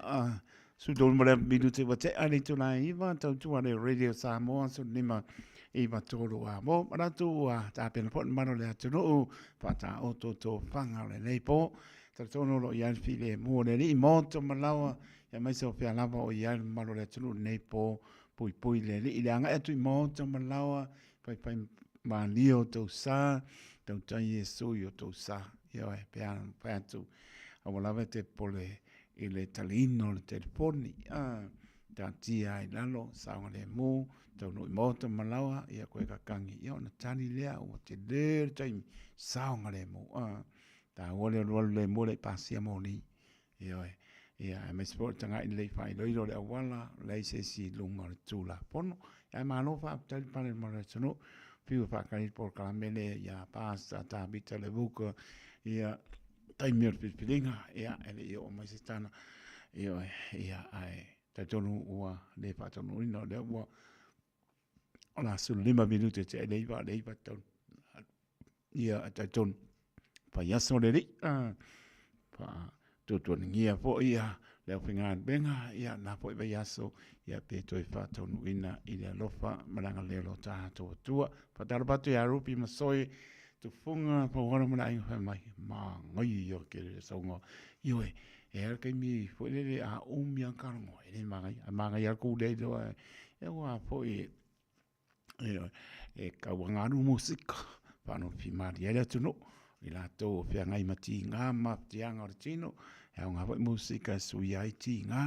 su don mole minute wa te ani tuna iwa tau tu ane radio Samoa so nima iwa tolu a mo maratu a ta pena pot mano le atunu pa ta oto to fanga le leipo ta tono lo yan file mo le ni moto malawa ya mai so pe lava o yan mano le atunu leipo pui pui le ni ile anga etu moto malawa pai pai ma lio to sa tau tai Yesu yo to sa yo e pe an pe atu awala te pole i le talino le telefoni ta tia i lalo saunga le mu tau no i mota malawa ia koe kakangi ia ona tani lea o te le taimi saunga le mu ta wale le mu le pasia mo ni ia e me sport tanga i le fai loiro le awala le se si lunga le tula pono ia malo fa tali pale mo le tano piu fa kai por kalamele ia pasta ta bita le buka ia taimir pilinga ia ele ia o mai se tana ia ai ta tonu ua le pa tonu ina le ua ona su 5 minute te le iwa tonu ia ta tonu pa yaso le ri pa tu ngia po ia le finga benga ia na po ia yaso ia pe to fa tonu ina ile lofa malanga le lo ta to tua pa ta pa ya rupi masoi tu funga po ora mana ai mai ma ngai yo ke so ngo yo e ke mi fo le a mi an karmo e ma ngai al ku de do e wa fo e ka wanga nu musika pa no fi mari ele tu no ila to fe ngai mati nga ma tianga tino e nga fo musika su ya ti nga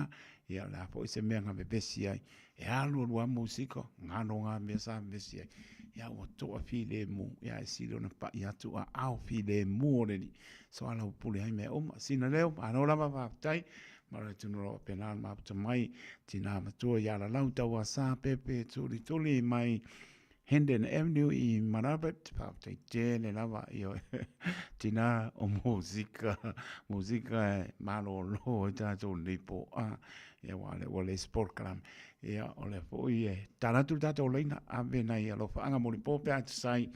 ia la fo se me nga be besi ai e alu wa musika nga no nga me sa besi ai ia o to a file mu ia e silo na pa ia tu a au file mu le ni so ala pule ai me o sina leo ano la va tai mara tu no penal ma tu mai tina ma tu ia la lauta wa sa pepe tuli mai Hendon Avenue i Marabet pa tai te le lava io tina o musica malo lo ta to lipo ia wale sport club ia ole foi taratu tato leina ave na ia lo anga mo lipo pe at sai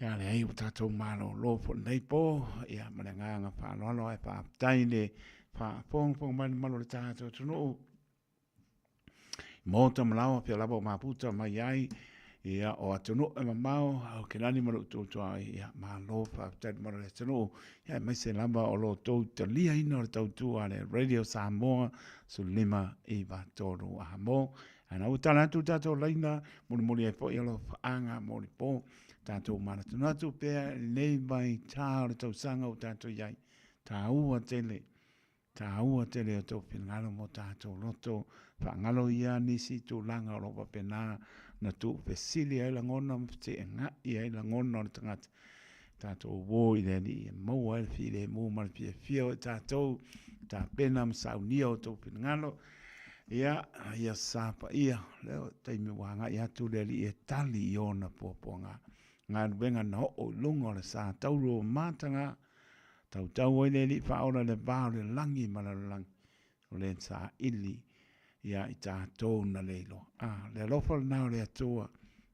ia le ai tato malo lo fo lipo ia malanga fa lo fa tai le fa pong man malo tato no mota malawa pe lava maputa mai ai ia o atono e mamao au ke nani maru tu ai ia ma lo fa tat maru le tano ia mai se lamba o lo to talia ina o tau tu ale radio Samoa su lima i va toru a mo ana utala tu tato laina muli e po ia lo anga muli po tato mara tu natu pe nei mai ta o tau sanga o tato iai ta ua tele o tau pingalo mo tato loto fa ngalo ia nisi tu langa o lo pena na tu pesili ai la ngona te nga ai la ngona o tangata tato wo i le ni mo al fi le mo mal fi fio tato ta pena msaunia o tau pingalo ia sapa ia leo taimi wanga ia tu le li e tali i ona poponga ngā ruenga na o lungo le sa tauro matanga tau ai le li whaora le vāo le langi mana langi o le sa ili ia i tātou na leilo le lofa nao le atua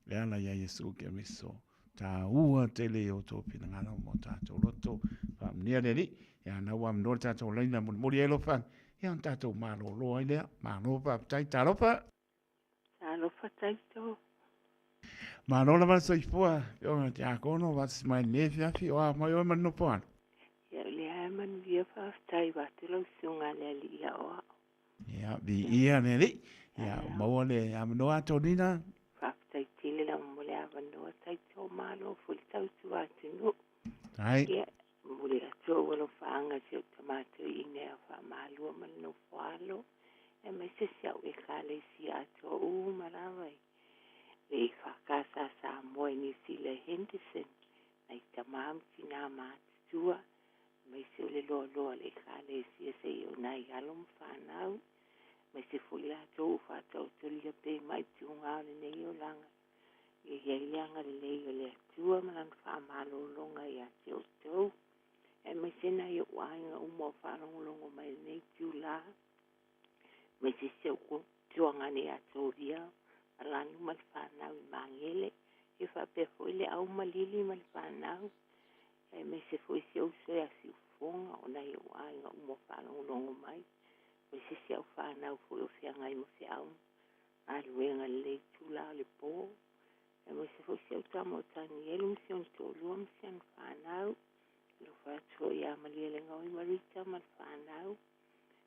le ala ia Yesu ke miso tā ua te le o tō pina ngana mo tātou loto whamnia le li ia na ua mnore tātou leina muri e lofa ia on tātou mālo loa i lea mālo pa tai tā lofa tai tō mālo la vasa i fua o te akono vasa mai nefi afi o a mai o manu poan man via tai va te lo sunga le ia o ia vi ia ne li ia mo le amno atonina fa tai tile la mo le avano tai to malo fu tau tu atinu ai ia mo le to lo fanga se tomato ine fa malo man no falo e me se sia e kale sia to u malavai e fa casa sa mo ni sile Henderson ai tamam tina ma tua mai se le lo le kale si se yo nai alom fanau mai se fuila to fa to le pe mai tu nga ne yo langa e ye langa le yo le tua man fa malo longa ya to e mai se na yo wa nga mo fa longo mai ne tu la mai se ko tu nga ne ya to dia ala nu mal fanau mangele e fa pe fuile au malili mal fanau e me se foi se o se fonga o nei o ai nga mo whalongo mai. O se se au whanau fu o whianga i mo se au. A luenga le tula le po. E mo se fu se au tamo tani elu msi on to lua msi an whanau. Lo whātua ia maliele ngau i marita man whanau.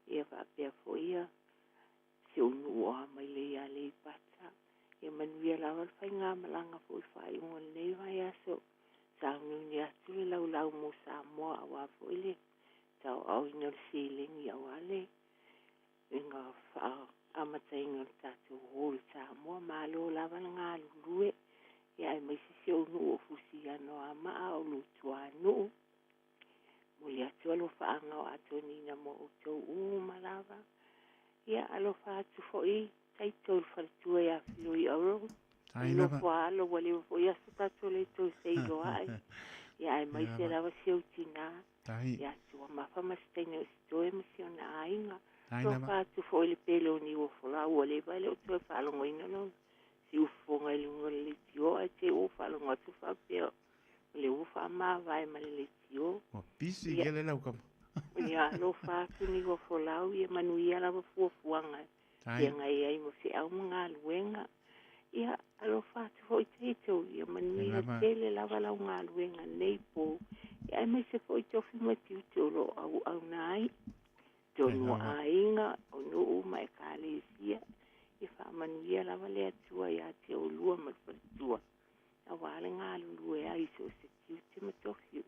Ia whapea fo ia. Se unu o mai le ia le pata. Ia manuia lawa whai ngā malanga fo i whai unga nei vai aso. Sa ununi atu le lau mo Samoa awa fo ile. Tau au ina le silingi awale. Inga wha amata inga le tatu hoi Samoa. Malo lawa ngā lulue. Ia e maisi se unu o fusi ano ama a o lutua anu. Muli atu alo whaanga o ato nina mo o tau malawa. Ia alo whaatu fo i. Taito wharatua ia whio i auro. Ilo fwa alo wale fo ia sa tato le to seilo ai. Ia e maisi lawa se o tina. Ia tua mawha mastaina o sitoe masi o na ainga. Lo whaatu fo i le pelo ni o fola wale vale o tue whalongo ina no. Si ufonga i lunga le tio ai te o whalongo atu whapeo. Le ufa ma vai ma le tio. O pisi gele lau kama. Ia lo whaatu ni o fola ia manuia lawa fuafuanga. Ia ngai ai mo se au mga luenga. Ia alo whaatu hoi teito. Ia manuia tele lawa lau ngā luenga nei po. Ia mai se hoi tofi matiu tolo au nai. Tonu a inga o nuu mai ka lesia. Ia wha manuia lawa le atua ia te o lua matwaratua. A wale ngā lulue ai so se tiu te matofiu.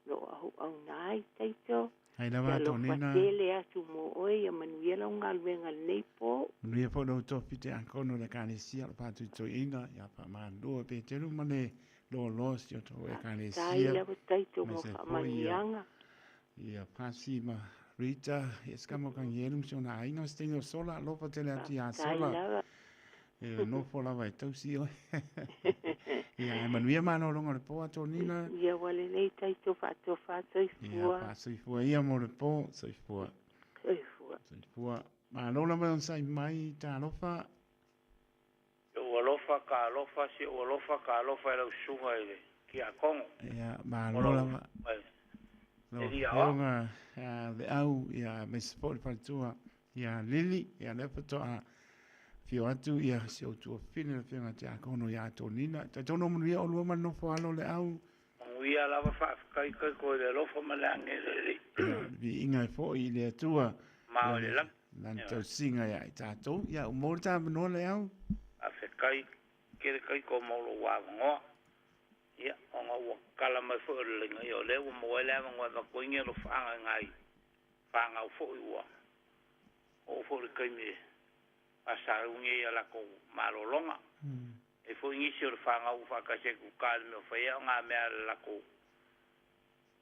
Lo au nai teito. Ai lawa tonina. Ia lo whatele atu mo oi. Ia manuia lau ngā luenga nei po. Manuia po no topi te ankono le ka lesia. Lo patu to ina. Ia pa maa lua pe telu mane. Lo si o to e ka lesia. Tai lawa teito mo wha manianga. Ia pasi ma Rita. Ia skamo kang yelum si o na ainga. Stengo sola. Lopa tele ati a sola. Tai lawa. Ia no po lawa e tau si oi. Ia manuia mano longa le po ato nina. Ia wale nei taito whato i fua. Ia wha fua ia mo le po soi fua. Soi fua. Ma lola mai on sai mai ta lofa. O alofa ka alofa si o alofa ka alofa e lau sunga ele. Ki a kongo. Ia ma lola ma. Longa le au ia me sport partua. Ia lili ia le pato a. Fio atu ia se o tua fine le whianga te akono ia tonina. Ta tono manuia o lua mano fo alo le au. Manuia lava whaakai kai koe le lofa malange le li. Vi inga fo i le atua. Mao le lang. Lan tau singa ia i tātou. Ia o mōre tā manoa le au. A whekai kere kai ko maulo wāwangoa. Ia o ngā wakala mai fo le linga i o le ua moe le awangoa ma koinga lo whaanga ngai. Whaanga u fo i ua. O fo le kai me. Asa unge ia la ko malolonga. E fo ingisi o le whanga u whakase ku kāle me o whaia o ngā mea la ko.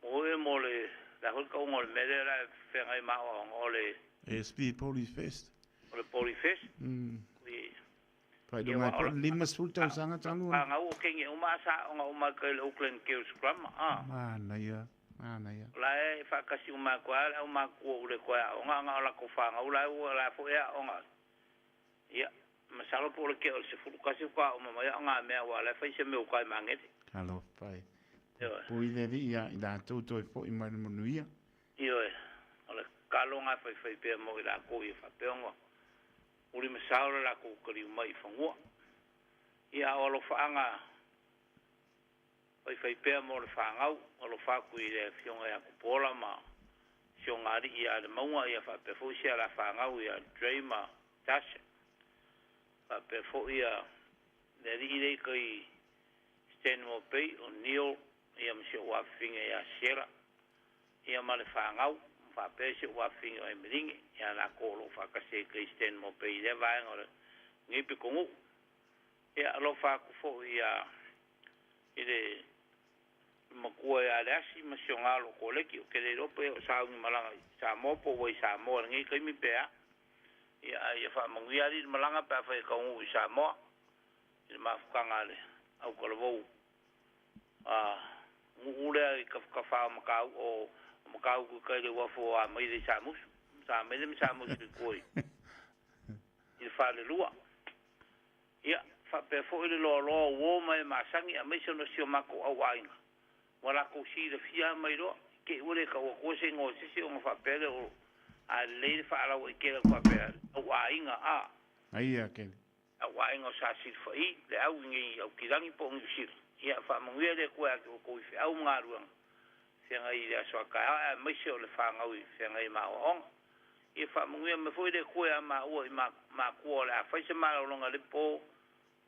Oe mo le, la hulka ungo le mere la whenga i mao o le... ASP Polyfest. O le Polyfest. Pai dunga po lima sulta usanga talu. Whanga u kengi umasa o ngā umaka le Auckland Girls Scrum. Mana ia. La e whakasi umaka o umaka o ule koea o ngā la ko whanga u la ua la fo ea o ngā. Ia, masalo po le ke o se fulu kasi kwa o mama ia ngā mea wale fai se meu kai mangete. Kalo, pai. Pui le vi ia i la tauto e po i mani manuia. Io e, o le kalo ngā fai pia mo i la ko i whapeongo. Uri masalo la ko kari umai whangua. Ia o lo whaanga fai pia mo le whangau, o lo whaku i le fionga ia kupola ma siongari ia le maunga ia whapefusia la whangau ia Dreama Tasha. Pe fo ia le ri kai sten mo pe o Neil ia me se wa finga ia sera ia male fangau fa pe se wa finga e mringi ia la ko lo fa ka se kai sten mo pe le va ngore ngi pe ko ia lo fa ku fo ia ile mo ko ia le asi ma se ngalo ko le ki ke le ro pe sa ngi malanga sa mo po we sa mo ngi kai mi pe ia fa mangia di malanga pa fa ka u Samoa il ma fukanga le au ko lo ule ka fa ma o ma ku ka le wa fo a mai de Samus sa mai de Samus ko il fa le lua ia fa pe fo le lo wo mai ma sangi a mai so no sio ma ko au ainga wala ko si le fia mai ro ke ule ka o se ngo se o fa pele o a le fa ala o ke fa pele o ainga a ai a ke a wainga sa sil fa i le au ngi au kirangi po ngi sil ia fa manguia le ko ko fi au ngaruang se ngai le so ka a mai se o le fa ngau se ngai ma on ia fa manguia me foi le ko ma o ma ko la fa se ma lo nga le po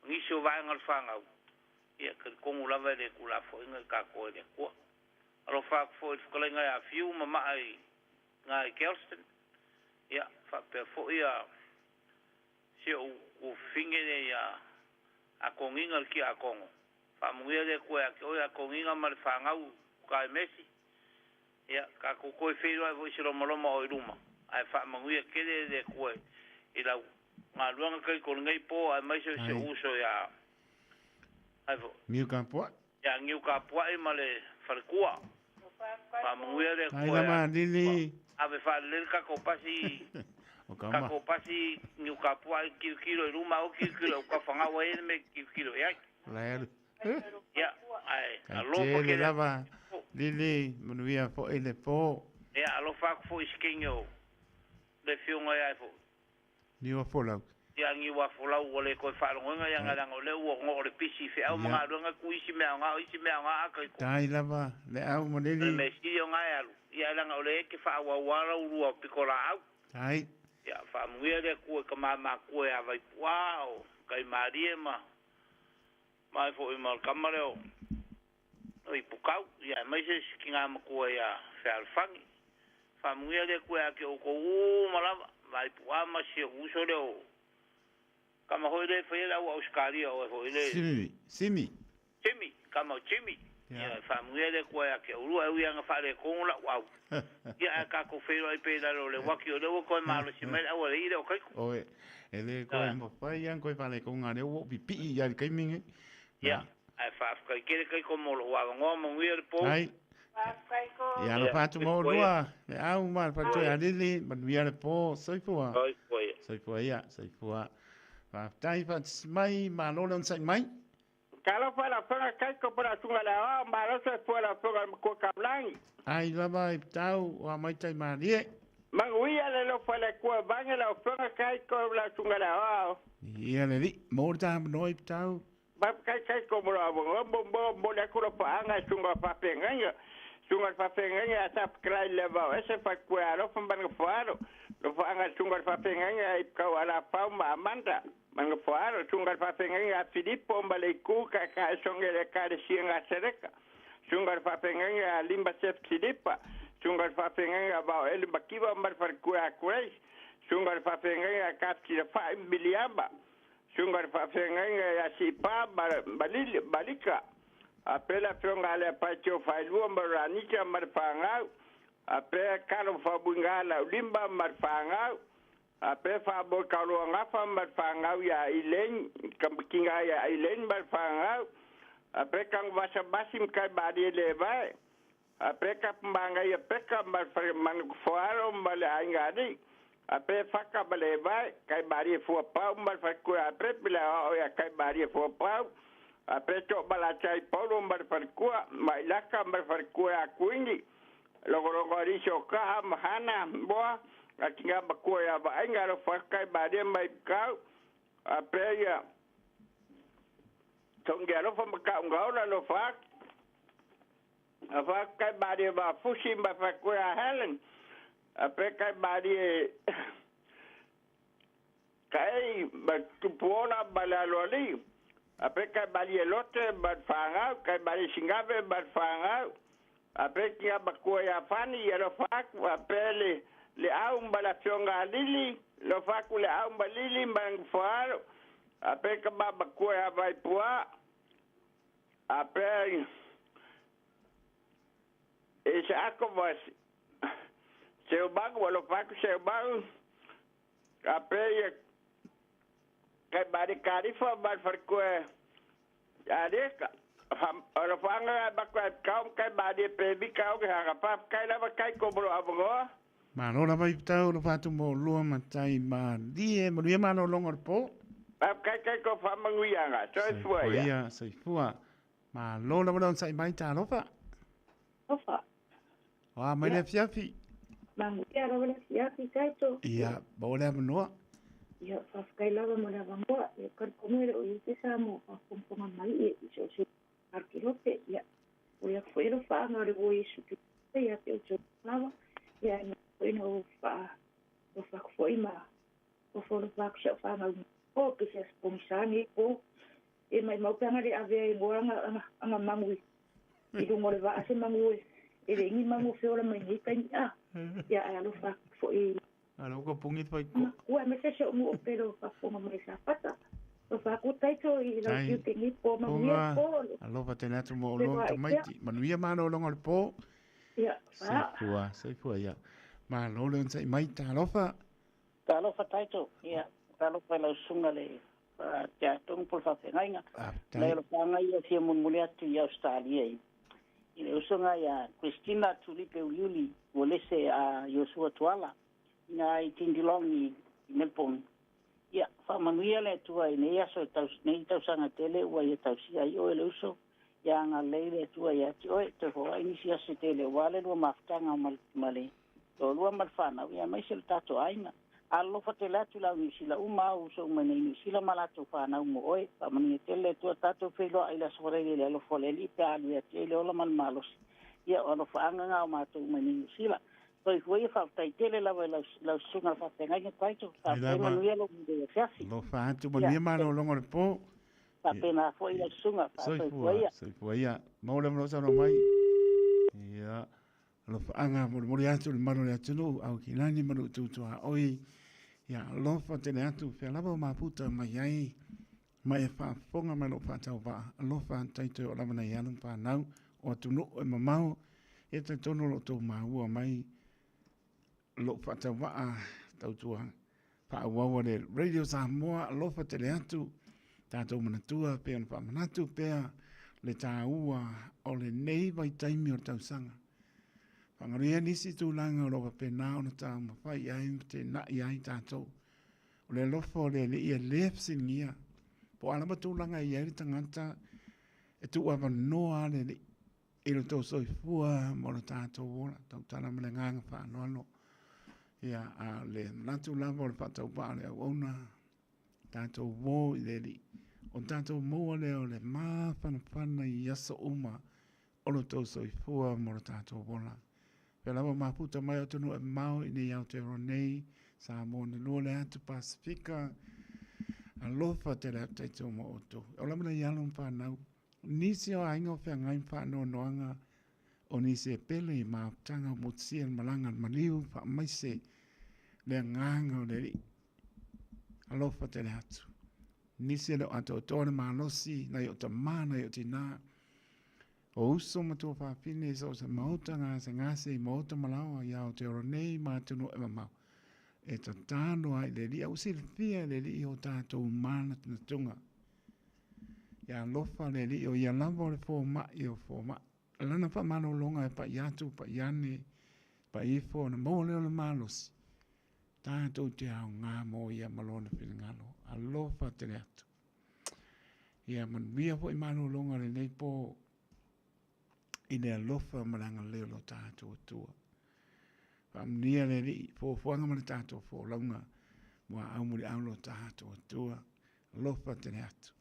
ngi so va ngal fa ngau ia ke ko mu la va le ku la fo ngai ka ko le ko alo fa fo ko le ngai a fiu ma mai ngai Kelston ia fa pe fo ia se o fingere ya a konginga ki a kongo fa muere ko ya ko ya konginga mal fa ngau ka mesi ya ka ko ko fero vo siro molomo o iruma ai fa muere kele de ko ila ngaluanga kai ko ngai po ai mai se uso ya ai vo miu campo ya ngiu ka po ai male farkua fa muere ko ai la ma lili ave fa le ka ko pasi o ka kama ko pasi ngiu ka po ai kilo iruma o kilo ka fanga wa me kilo ya la ya ai alo Tele porque lava lili manuia fo ele po ya alo fa fo iskinyo le fiunga ya fo ni wa fo la ya ngi wa fo la wole ko fa longa ya ngala ngole wo ngore pisi fe au mga longa ku isi me nga ka ko tai lava le au mo le lili me si yo nga ya la ngole ke fa wa wa ru pikola au tai ya fa muia de ku ka ma ku ya vai wow kai marie ma mai fo i mal kamareo oi pukau ya mai se kinga ma ku ya fe alfangi fa muia de ku ya ke o ko malava vai pua ma se uso de o kama hoire fe la o auskaria o hoire simi kama chimi ya fa muia de ku ya ke uru au ya fa le ko la wow ya ka ko fe ai pe la le waki o le ko malo si mai o le ire o kai oe ele ko mo fa yan ko fa le ko ngare o pipi ya kai mingi ya ai fa ka kere kai ko mo lo wa ngo mo wir po ai ya lo fa tu mo lua le au ma fa tu ya lili ma via le po soi po ya fa tai fa mai ma lo lon sai mai Kalau fala fala kai ko para tunga la ma lo se fala fala ko kablang ai la vai tau wa mai tai ma rie Manguia le lo fala ko banga la fala kai ko la tunga la ia le di mo ta noi tau ba kai ko mo bo le ko pa anga tunga pa penga tunga pa penga ta krai le ba ese fa ko alo fa banga faro lo fa anga tunga pa penga ai ka ala pa ma manda manga faro tunga pa penga Filippo mbaleku ka songere ka de singa sereka tunga pa penga limba chef Filippa tunga pa penga ba el bakiba mar far ko akwai tunga pa penga ka ki fa biliamba tunga pa penga ya sipa balika apela tunga le pa cho fa lu maranika mar panga ape kalo fa bungala limba mar panga ape fa bo kalo ngafa mar panga ya ilen kamkinga ya ilen mar panga ape kang vasa basim kai badi le vai ape ka mbanga ya peka mar man faro male angadi ape faka bale vai kai badi fu pa mar fa ku ape bila ya kai badi fu pa ape to bala chai polo mar fa ku mai laka mar fa ku akuingi logorogori shoka mahana boa atinga bakoya ba engaro fakai bade mai kau apeya tongero fa maka ngora lo fak afakai bade ba fushi ba fakoya helen apekai bade kai ba tupona balaloli apekai bade lote ba fanga kai bade singave ba fanga apekia bakoya fani ya lo fak apele le au mbala fionga lili lo faku le au mbalili mbang faro apeka baba koya vai pua ape esa akovas seu bago lo faku seu bago ape kai bari karifa bar farkoe adeka ora fanga bakwa kau kai bari pebi kau ga pap kai la kai kobro abongo ma no la vai tau lo fatu mo lua matai ma die mo dia ma no longo po kai ko fa manguia nga sai fua ya sai fua ma lo la don sai mai ta lo fa Wa mai le fiafi. Mangu ia ra le fiafi taito. Ia, bo le manoa. Ia whawhakailava mo le wangoa. Ia karkomere o i te Samoa whawhomponga mai e i so se arkirope. Ia o ia whaero whaanga re o Yesu ki ia te o te lawa. Ia ina whaena o whakfoi ma o whaero whaksia whaanga o ke se komisani o e mai maupanga re avea i moanga anga mangui. I rungo le waa se mangu e re ingi mangu whiora mai ni kai a. Ia ai alo whakfoi. Alo ko pungi pai ko. Ua me se se o mo pero whakonga mai sa pata. O whako taito i lau kiu te ngi po manguia po. Alo pa tena tu mo lo ta mai ti. Manuia mano longa le po. Ia. Seifua ia. Ma lo le sai mai ta lofa. Ta lofa taito. Ia. Ta lofa lau sunga le te atung por whawhengainga. Le lo whanga ia fia munmule atu i Australia i. I le usunga ia Christina Tulipe Uliuli o lese a Yosua Tuala. Nga i Tindilong i Melbourne. Ia, whamanuia le tua i nei aso nei tausanga tele ua i tausia i oe le uso. Ia ngā leile tua i ati oe te hoa inisi ase tele wale lua mafutanga o male. Lo lua malwhana ia maise le tato aina. Alofa te latu lau New Zealand umau so mene New Zealand malato whanau mo oe. Whamanuia tele tua tato wheloa i la sorele le alofa le li pe alu ia tele ola malmalosi. Ia alofa anganga o mato mene New Zealand. Poi foi fa tai tele la sunga fa tenga ni taito fa pena no lo de fiafi lo fa tu mo ni mano longo po fa pena foi la sunga fa foi ia mo le mo sa no mai ia lo fa anga mo mo ya tu mano le tu au ki nani mo tu tu oi ia lo fa tele atu fe la ma puta mai ai mai fa fonga me lo fa tau va lo fa taito o la mana ia no pa nau o tu no e mamau e te tono lo to mau mai lo fata waa tautua pa wawa le Radio Samoa lo fata le atu tato manatua pe on pa manatu pe le taua o le nei vai taimi o tausanga pangaria nisi tu langa lo pe na ona ta ma fai ai te na ai tato o le lofo le ia lepsin ia po ala ma tu langa ia tangata e tu ava noa le e lo to soi fua mo tato wona tautana me nganga fa no ia a le natu lava o le whatau pā le au ona tātou wō i le li. O tātou mua le o le mā whanawhana i asa uma o lo tau soifua mo lo tātou wona. Pea lawa mā puta mai o tunu e mau i ni Aotearoa sa mo na lua le atu Pasifika a lofa te le ataitou mo oto. O lamana i alum whanau. Nisi o ainga o whea ngai whanau noanga o nisi e pele i mā tanga mo tsia malanga maliu wha maise le nganga o le ri. Alofa te le atu. Nisi le ato tōre mālosi, na i o ta mana i o tina. O uso matua whapine so se mauta ngā se ngase i mauta malawa i Aotearoa nei mātunu e mamau. E ta tāno ai le ri, au silfia le ri o tātou mana tuna tunga. Ia alofa le ri o ia lava o le fōma i o fōma. Lana pa mano longa e pa iatu, pa iane, pa ifo, na mo leo le mālosi. Tātou te au ngā mō ia malona whingalo. Alofa te le atu. Ia manuia po i mano longa le nei pō i le alofa malanga leo lo tātou atua. Whamnia le ri, fōwhanga mani tātou fōlaunga. Mua au muri au lo tātou atua. Alofa te le atu.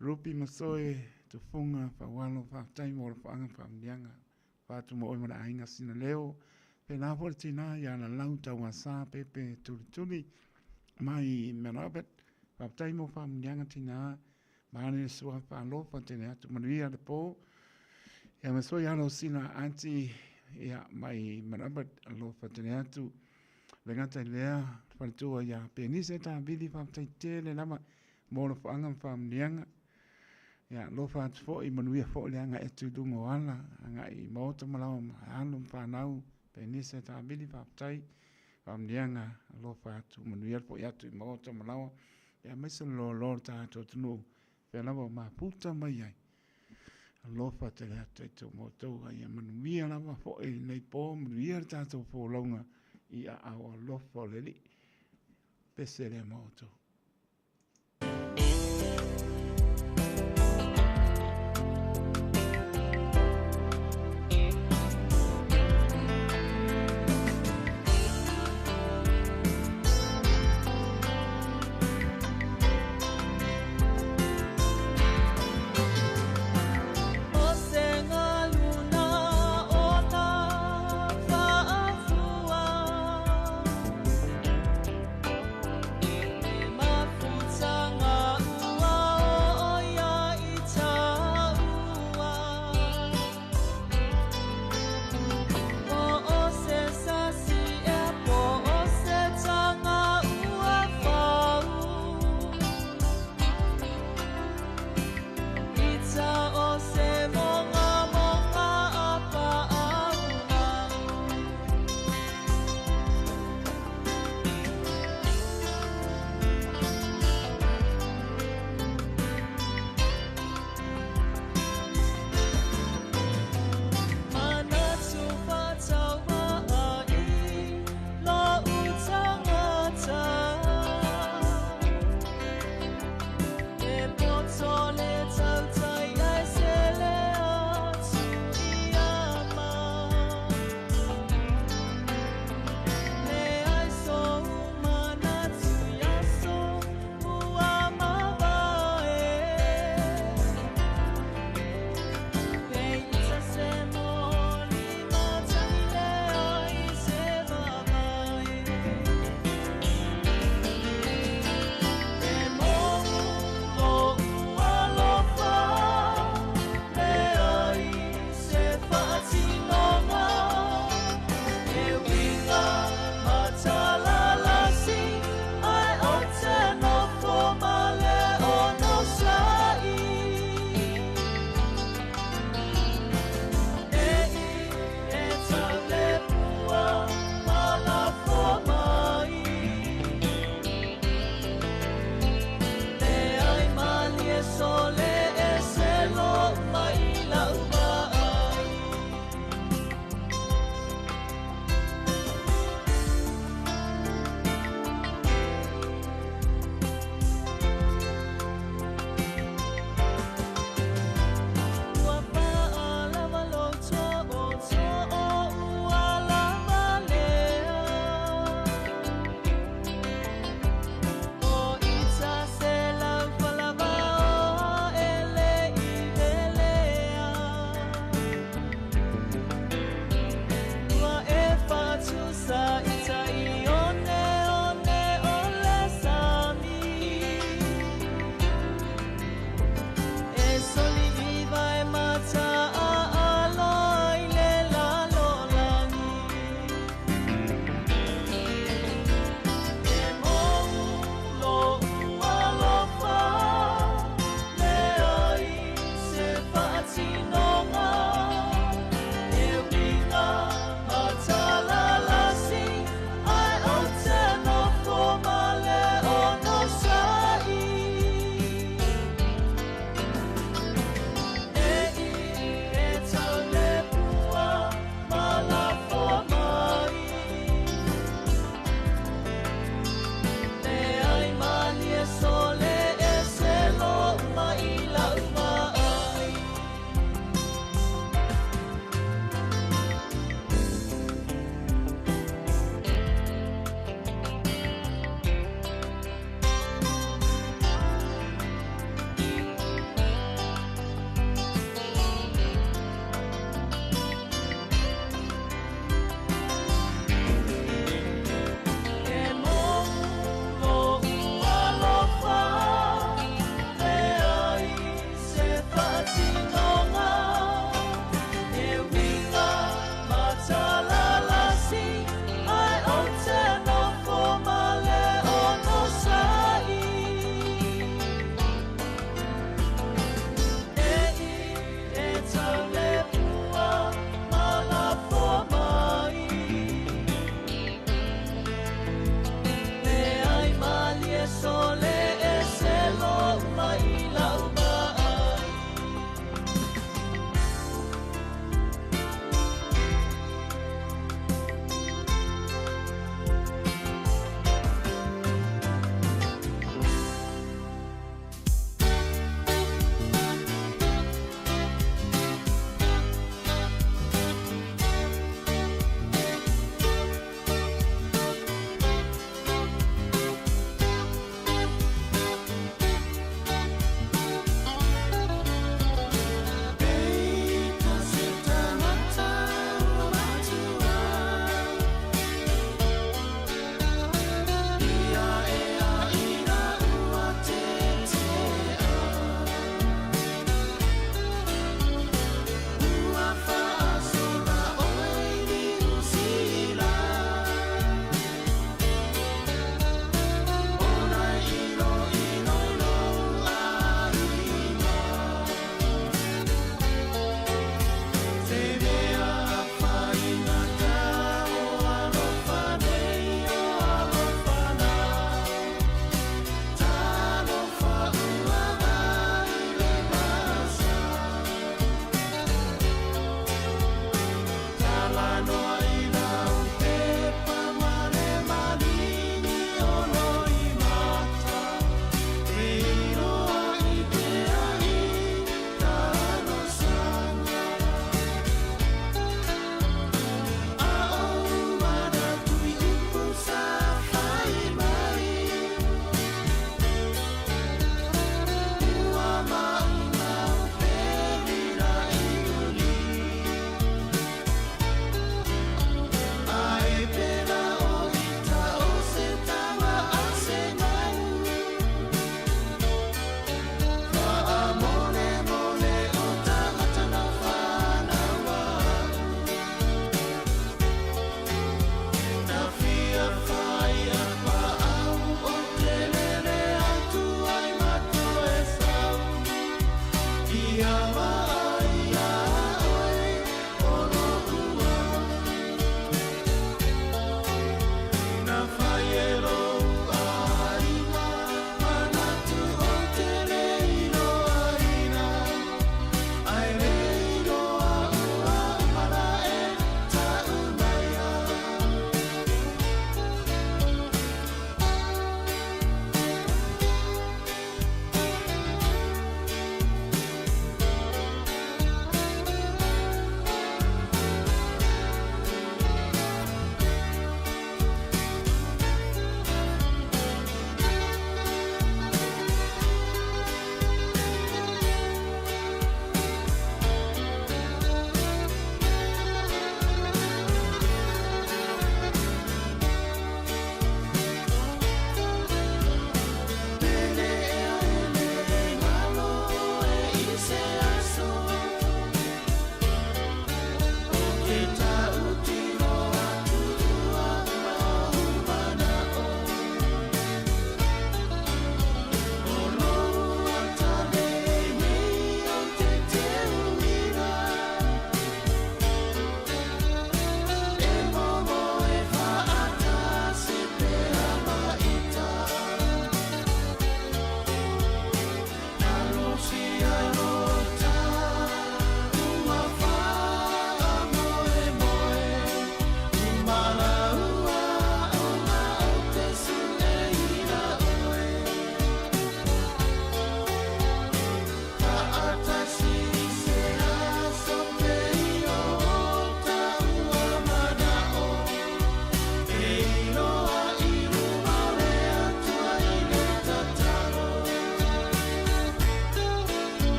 Rupi masoe, tu funga, whawalo, whawtaimo, whanga, whamnianga. Whātu mo oi mana ainga sina leo. Pena hori tina ia na lauta ua sā pepe tuli mai menabet whaptaimo whamnianga tina maane sua whalofa tene atu manuia le pō ia me soi alo sina anti ia mai menabet alofa tene atu le ngata lea whanatua ia penise ta vili whaptai tele lama mōna whaanga whamnianga ia lofa atu fo i manuia fo leanga etu dungo ala anga i mauta malawa alum whanau penisa ta bili whaptai whamnianga alofa atu manuia po iatu i mauta malawa ia maisa lo tātou tunu whenawa mā puta mai ai alofa te lea teitou mautou ia manuia lawa fo e nei pō manuia tātou fō launga i a au alofa le li pese lea mautou.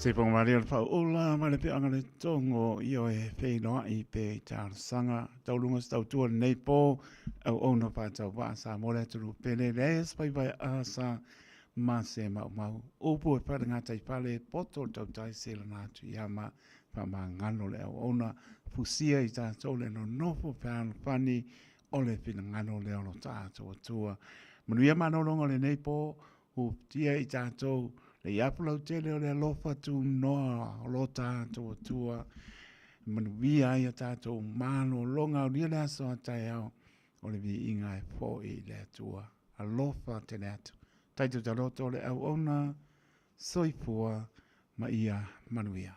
Se pong maria fa ola ma le pe anga le tongo io e fe no I pe tar sanga tau lunga stau tua nei po au ono pa tau wa sa mo le tu pele les pai pai a sa ma se ma o po pa nga tai pale poto tau tai se na tu ya ma pa ma ngano le ona fusia I ta tau le no nofo pa pani ole pina ngano le ono ta tua manuia ma no longa le nei po u tia I ta tau le iapulau tele o le alofa tu noa o lo tātou tua manuia ia tātou mano longa o lia le aso a tai au o le vi inga e fo I le atua alofa tene atu taitu taloto le au ona soifua ma ia manuia